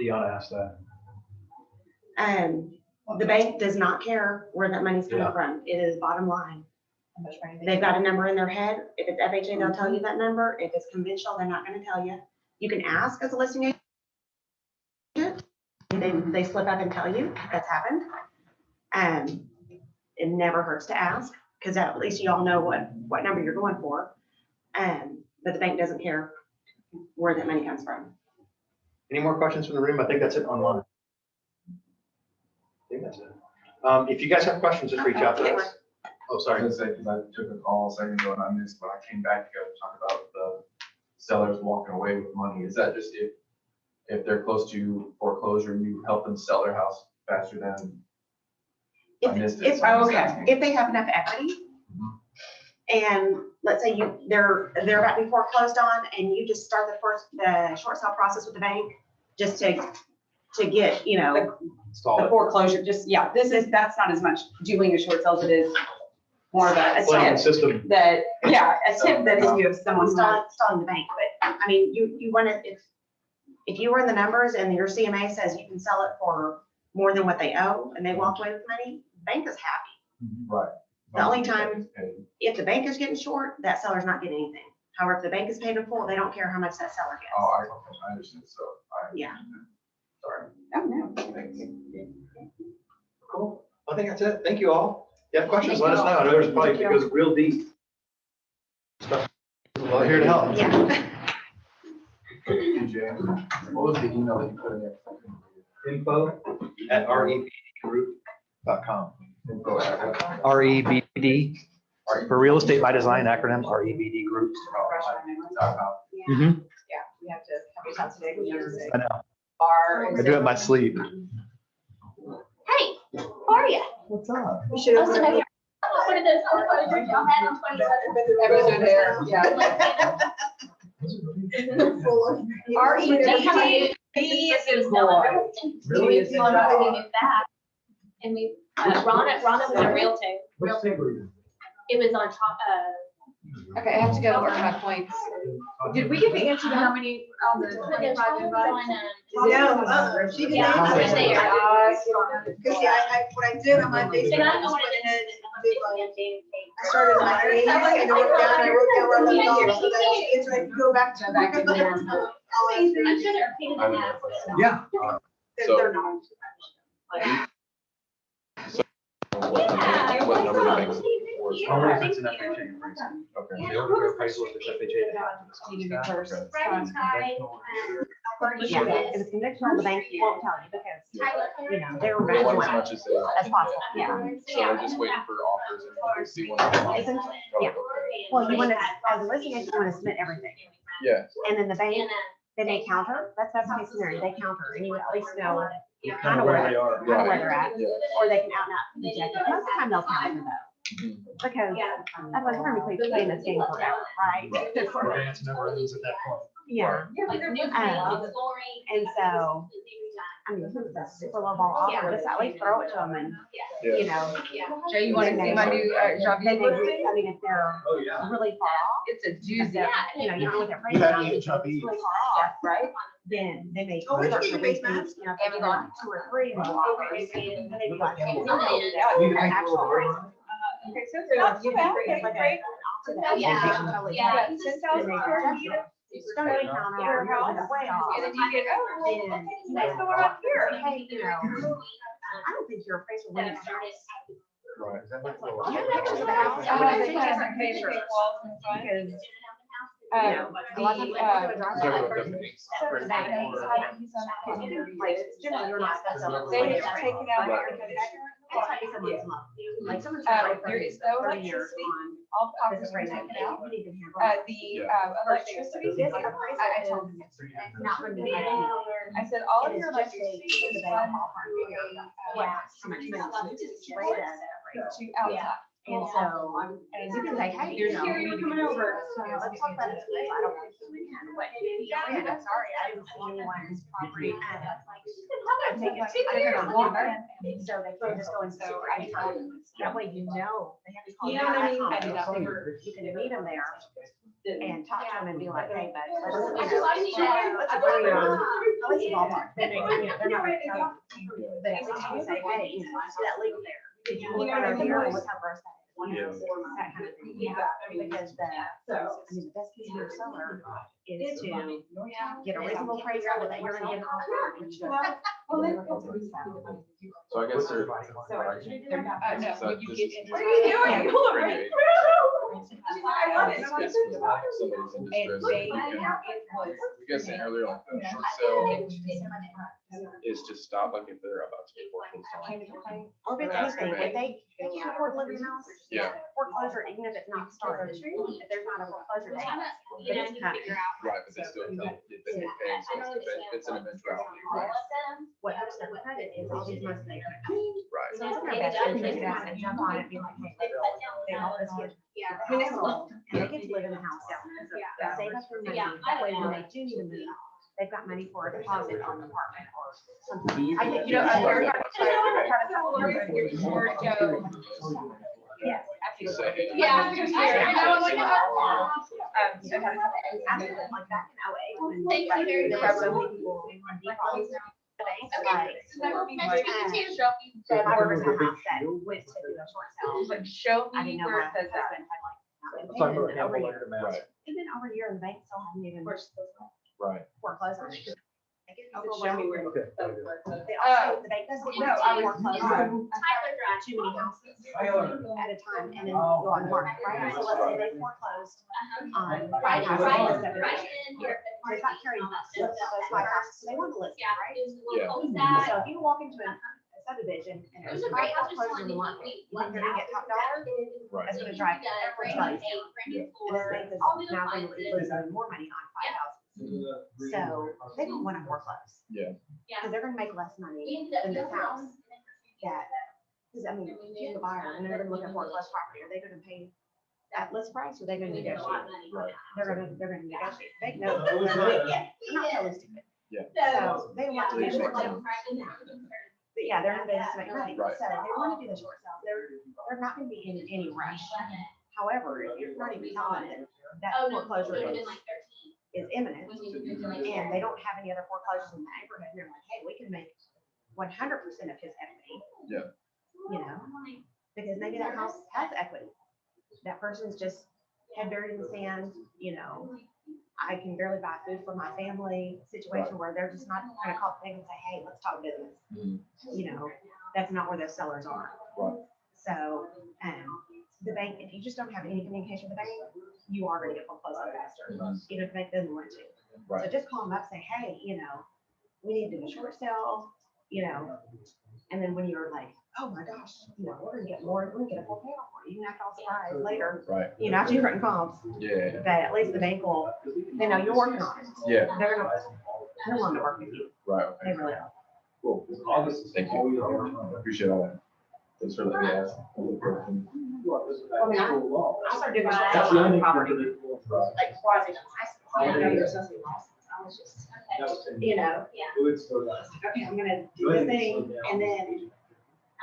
Deanna asked that.
The bank does not care where that money's coming
Yeah.
from. It is bottom line.
How much money they
They've
get?
got a number in their head. If it's FHA, they'll tell you that number. If it's conventional, they're not gonna tell you. You can ask as a listing agent. They slip up and tell you that's happened. It never hurts to ask, because at least you all know what number you're going for. But the bank doesn't care where that money comes from.
Any more questions from the room? I think that's it online. I think that's it. If you guys have questions, just reach out to us. Oh,
I was
sorry.
gonna say, because I took a call a second ago and I missed, when I came back, you guys talk about the sellers walking away with money. Is that just if they're close to foreclosure, you help them sell their house faster than? I missed it. so I'm just asking.
If they have enough equity, and let's say they're about to be foreclosed on, and you just start the short sale process with the bank, just to get,
The
Stall it.
foreclosure, that's not as much doing a short sale as it is more of a
Playing the
tip
system.
a tip that if you have someone who
installing the bank. But I mean, you want to, if you run the numbers and your CMA says you can sell it for more than what they owe and they walk away with money, bank is happy.
Right.
The only time, if the bank is getting short, that seller's not getting anything. However, if the bank is paid in full, they don't care how much that seller gets.
Oh, I understand, so.
Yeah.
Sorry.
Oh, no.
Cool. I think that's it. Thank you all. If you have questions, let us know. I know there's probably, it goes real deep. Stuff. We're here to help.
Yeah.
DJ, what was the email that you put in there?
info@rebdgroup.com.
Info at-
REBD, for real estate by design acronym, REBD groups.
Yeah, we have to, how many times a day we have to say?
I know.
Bar.
I do it in my sleep.
Hey, how are you?
What's up?
We should
I
have.
was gonna one of those foreclosures y'all had on 27th.
Everyone's in there, yeah.
REBD is still under Hilton.
Really?
We moved back. And we, Rhonda was a realtor. It was on top
Okay, I have to go work my points.
Did we get the answer to how many on the
of.
25 invites?
Yeah,
She did.
Yeah, I was there.
Because what I did on my Facebook.
And I don't know
was
what
went
it
ahead
is.
and did like- I started my name and I wrote down where I left off, so that she gets ready to go back to.
Go back to there.
I'm sure they're paid in half.
Yeah.
They're not.
What number the banks?
Only if it's an FHA appraisal.
Okay.
They don't do appraisal if it's FHA. they have to
You need
disclose
to
that.
be first.
Yeah, if it's conventional, the bank won't tell you because, they're
They
running
want
away
as much as they.
as possible. Yeah.
So they're just waiting for offers and we'll see when.
Isn't- yeah. Well, you want to, as a listing agent, you want to submit everything.
Yeah.
And then the bank, then they counter, that's the case scenario, they counter, and you at least know kind of where they are, kind of where they're at,
Yeah.
or they can out and out reject it. Most of the time they'll counter though. Because otherwise we're gonna be playing this game forever, right?
Advance never ends at that point.
Yeah. And so, I mean, this is a super low ball offer, just at least throw it to them and, you know.
Jay, you want to see my new job
Then they,
listing?
I mean, if they're
Oh, yeah.
really far off,
It's a
if
doozy.
they're, you know, you don't know what their price
You have to
is,
get
it's
job
really
eats.
far off, right? Then they may.
Oh, we
start
can
to
get face
reduce,
masks.
you know, if they're like 2 or 3 low offers, then they'd be like, hey,
You
we're gonna do that.
need to think a
Actual
little
price.
bit.
Okay, so they're like, you can create like a, option that
Yeah.
they can totally
Yeah.
price, and they reject it. Don't really count on your house way off.
And then you get, oh, well,
Then, you
what's
know,
going on here?
hey, you know, I don't think your appraisal will win.
Right.
You have pictures of the house.
I
I
want
want
to
to
take
take
different
different
pictures.
pictures. Because, you
Um,
know, a lot of times they do a drive
Sorry
by.
about that.
Because generally you're not supposed to.
They have taken out
Right.
It's like someone's month. Like someone's.
there is no
30 years
electricity.
on
All
this
properties are
appraisal.
taken out.
You need to have.
The electricity,
This appraisal
I told
is
them.
not going to be. It
I said, all of
is
your
just a.
electricity is
Yeah.
run
How much money it's rated as.
to outside.
And so, and you can say, hey, you know, you're coming over, so let's talk about this. I don't think we can, but, yeah, I'm sorry, I didn't see anyone's property. I think it's, I don't know, water, so they can just go and so, that way you know, they have to call.
You know what I mean?
You can meet them there and talk to them and be like, hey, but let's, you know, let's agree on, let's ballpark. Then they, you know, they're not gonna tell you, but at least you say, hey, you know, see that leak there. Did you look at our here and look how gross that is? That kind of thing. Yeah. Because the, I mean, the best case scenario seller is to get a reasonable price that you're gonna get an offer. And you go,
So I guess they're.
No,
So
when you
this
get
is-
into. What are you doing? Hold on, right? I love it.
It's basically like somebody's in
And
distress.
they,
and we can-
it was.
You guys saying earlier, like the short sale is to stop, like if they're about to get foreclosed on.
or if it's anything, if they can't afford to live in the house.
Yeah.
Foreclosure, even if it's not started, if there's not a foreclosure date.
You know, you can figure out.
Right, but they still can't get the pay, so it's an eventuality.
All of them.
What hurts their credit is all these months they're gonna come.
Right.
So it's in their best interest to kind of jump on it and be like, hey, they help us get
Yeah.
household, and they get to live in the house down there. So they save up their money, that way when they do need to move, they've got money for a deposit on the apartment or something.
I think, you know, everybody trying to tell them where to go.
Yes.
Yeah. You know, like,
So had a accident like back in 08 when
Thank you very
there
much.
were so many people in default.
Nice to meet you.
So if I were in a house that went to do a short sale,
Like, show
I
me
didn't know
where
my
it says that.
husband had like not been
Talking
paying
about
over a
Campbell
year.
Laird Mass.
Right,
And then over a year and the bank still hadn't even
right.
foreclosed on it.
Show me where.
Okay.
They also, the bank doesn't
No,
want
I
to
was-
foreclose on
Tyler Drive.
too many houses at a time and then go on market, right? So let's say they foreclosed on 5 houses in the subdivision. They're not carrying those 5 houses, so they want to list it, right?
Yeah.
So if you walk into a subdivision and there's 5 foreclosures in the market, you think they're gonna get top dollar?
Right.
That's gonna drive everybody's down. And this bank is now going to lose even more money on 5 houses. So they don't want to foreclose.
Yeah.
Because they're gonna make less money than this house. That, because I mean, you're the buyer and they're gonna look at foreclosed property, are they gonna pay at list price or are they gonna negotiate?
Right.
They're gonna negotiate. They know they're not totally stupid.
Yeah.
So they want to do short sales. But yeah, they're in business to make money.
Right.
So they want to do the short sales. They're not gonna be in any rush. However, if you're not even telling them that foreclosure is imminent and they don't have any other foreclosures in the neighborhood, and they're like, hey, we can make 100% of his equity.
Yeah.
You know, because maybe that house has equity. That person's just head buried in the sand, you know, I can barely buy food for my family situation where they're just not gonna call the bank and say, hey, let's talk business.
Mhm.
You know, that's not where those sellers are.
Right.
So, the bank, if you just don't have any communication with the bank, you are gonna get foreclosed on faster, even if the bank doesn't want to. So
Right.
just call them up, say, hey, you know, we need to do a short sale, you know, and then when you're like oh my gosh, we're gonna get more, we're gonna get a full payoff for you, even after all surprise later,
Right.
after you've written comps,
Yeah.
but at least the bank will, they know you're working on it.
Yeah.
They're willing to work with you.
Right.
They
Okay.
really are.
Cool. Thank you. I appreciate all that. Thanks for letting me ask.
I mean, I started doing that on property, like, before I was in high school. I didn't know you were supposed to be licensed. I was just, okay, I'm gonna do the thing, and then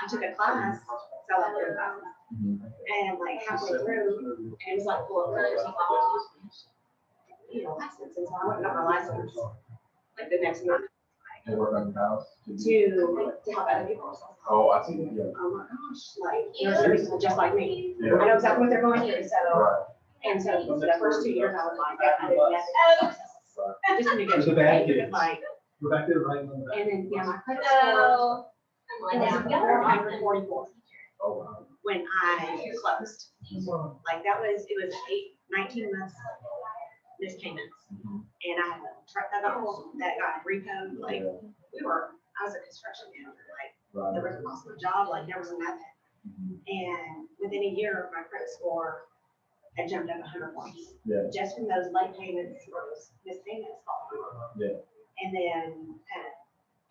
I took a class, so I learned about it. And like halfway through, and it was like, well, license, and so I went and got my license, like the next month,
You work on your house?
to help other people.
Oh, I see. Yeah.
Oh my gosh, like, there's people just like me.
Yeah.
I know exactly what they're going through, so,
Right.
and so for the first 2 years, I was like, I didn't have to. Just to
There's a bad
negotiate,
kid.
like,
Go back there, right?
and then, my credit score was 444
Oh, wow.
when I closed. Like, it was 19 months missed payments. And I had a truck that got repoed, like, I was a construction manager, like, there was a possible job, like, there was nothing. And within a year, my credit score had jumped up 100 points.
Yeah.
Just from those late payments or those missed payments.
Yeah.
And then,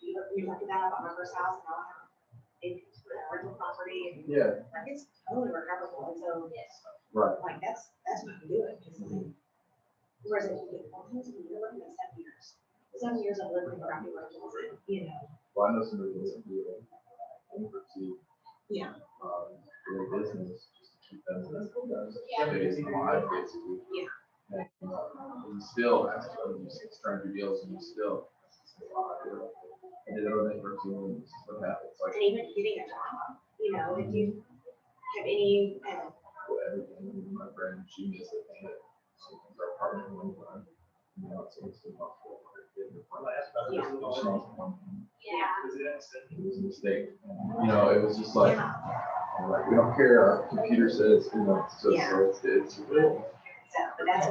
years after that, I bought my first house, and I have rental property, and
Yeah.
like, it's totally recoverable, and so,
Right.
like, that's what I'm doing, because like, whereas if you get 4 years, you're looking at 7 years. 7 years of living crappy rentals, and,
Well, I know somebody who doesn't do it.
Yeah.
For their business, just to keep them days alive, basically.
Yeah.
And you still have to, just trying to do deals, and you still. I did it on bankruptcy, and this is what happens, like.
And even getting a job, if you have any,
Everything, my friend, she missed it, and so our partner one time, so it's impossible. It was a mistake. It was just like, we don't care, our computer says, it's just,
Yeah.
so it's real.
so, but that's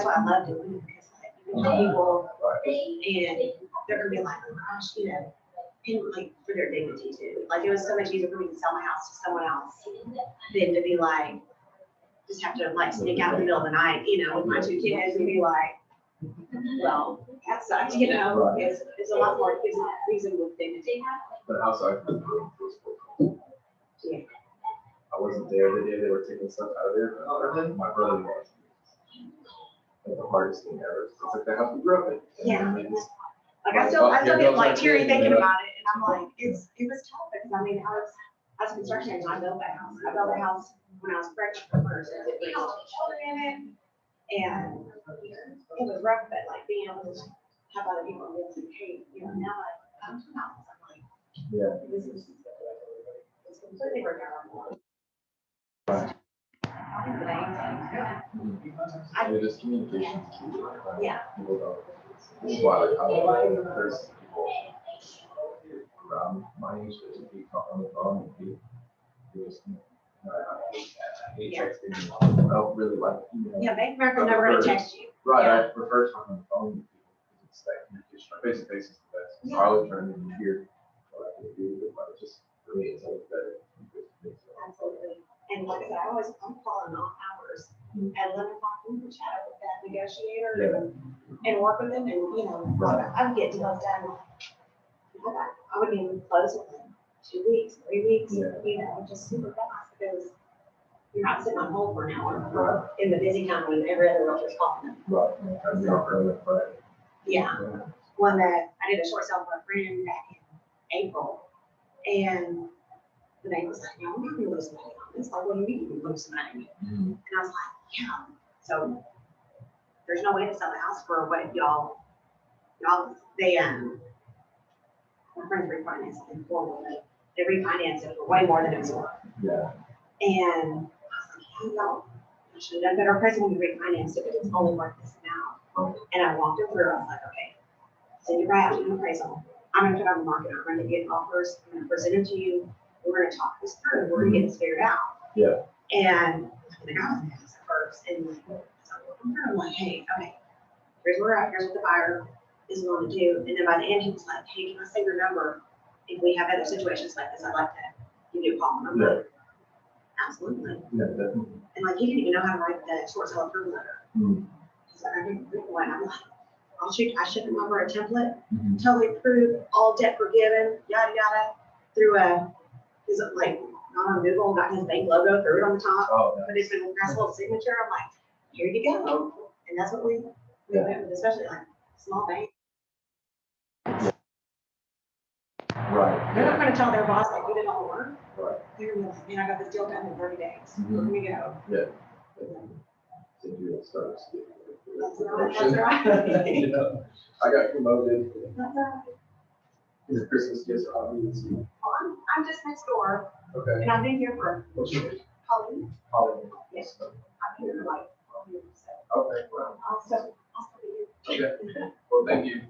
why I love doing it, because like, you can help people, and they're gonna be like, oh gosh, and like, for their dignity too. Like, it was so much easier for me to sell my house to someone else than to be like, just have to like sneak out in the middle of the night, with my 2 kids, and be like, well, that sucks, it's a lot more, it's a reason with dignity.
The house I was
Yeah.
I wasn't there the day they were taking stuff out of there, but my brother was. Like the hardest thing ever. It's like the house we grew up in.
Yeah.
And it's-
Like, I still get like teary thinking about it, and I'm like, it was tough, because I mean, I was a construction agent, I built that house. I built the house when I was pregnant first, and it had children in it, and it was rough, but like being able to have other people live and hey, now I'm to house, I'm like,
Yeah.
this is, it's completely recoverable.
It is communication.
Yeah.
People don't. That's why there's people around my age that we talk on the phone and I hate texting. I don't really like email.
Yeah, Bank of America's never gonna text you.
Right,
Yeah.
I prefer talking on the phone with people because it's that communication. Face to face is the best. So I always try to hear what I can do, but just for me, it's always better.
Absolutely. And like I said, I'm calling off hours at 11 o'clock, we can chat with that negotiator and work with them, and, I would get deals done. I would even close within 2 weeks, 3 weeks, just super fast, because you're not sitting on hold for an hour in the busy time when every other realtor's calling them.
Right. I'm not really, but.
Yeah. One that I did a short sale for a friend back in April, and the bank was like, no, we're not gonna lose money on this. Like, what do you mean you lose money? And I was like, yeah. So there's no way to sell the house for what y'all, they, my friends refinanced it for it. They refinanced it for way more than it was worth.
Yeah.
And I was like, no, I should have done better pricing when we refinanced it, but it's only worth this amount. And I walked her through, I was like, okay, send your buy out to an appraisal. I'm gonna put it on the market, I'm gonna get offers, I'm gonna present it to you, we're gonna talk this through, we're gonna get this figured out.
Yeah.
And the guy was gonna ask at first, and I'm like, hey, okay, here's where we're at, here's what the buyer is willing to do. And then by the end, he was like, hey, can I save your number? If we have other situations like this, I'd like to give you a call. And I'm
Yeah.
like, absolutely.
Yeah, definitely.
And like, he didn't even know how to write the short sale approval letter.
Mm.
He's like, I didn't read one. I'm like, I shoot him over a template,
Mhm.
totally approved, all debt forgiven, yada, yada, through he's like, not on Google, and got his bank logo, threw it on the top,
Oh,
but it's been a nice little signature. I'm like, here you go. And that's what we went with, especially like small banks.
right.
They're not gonna tell their boss like, we did all the work.
Right.
They're gonna, you know, I got this deal done in 30 days.
Mhm.
Here we go.
Yeah. To do it starts.
That's right.
You know, I got promoted.
That's right.
The Christmas gifts are obvious.
I'm just next door,
Okay.
and I've been here for
What's yours?
Halloween.
Holiday.
Yes. I've been here for like 12 years, so
Okay, well,
I'll still be here.
okay. Well, thank you.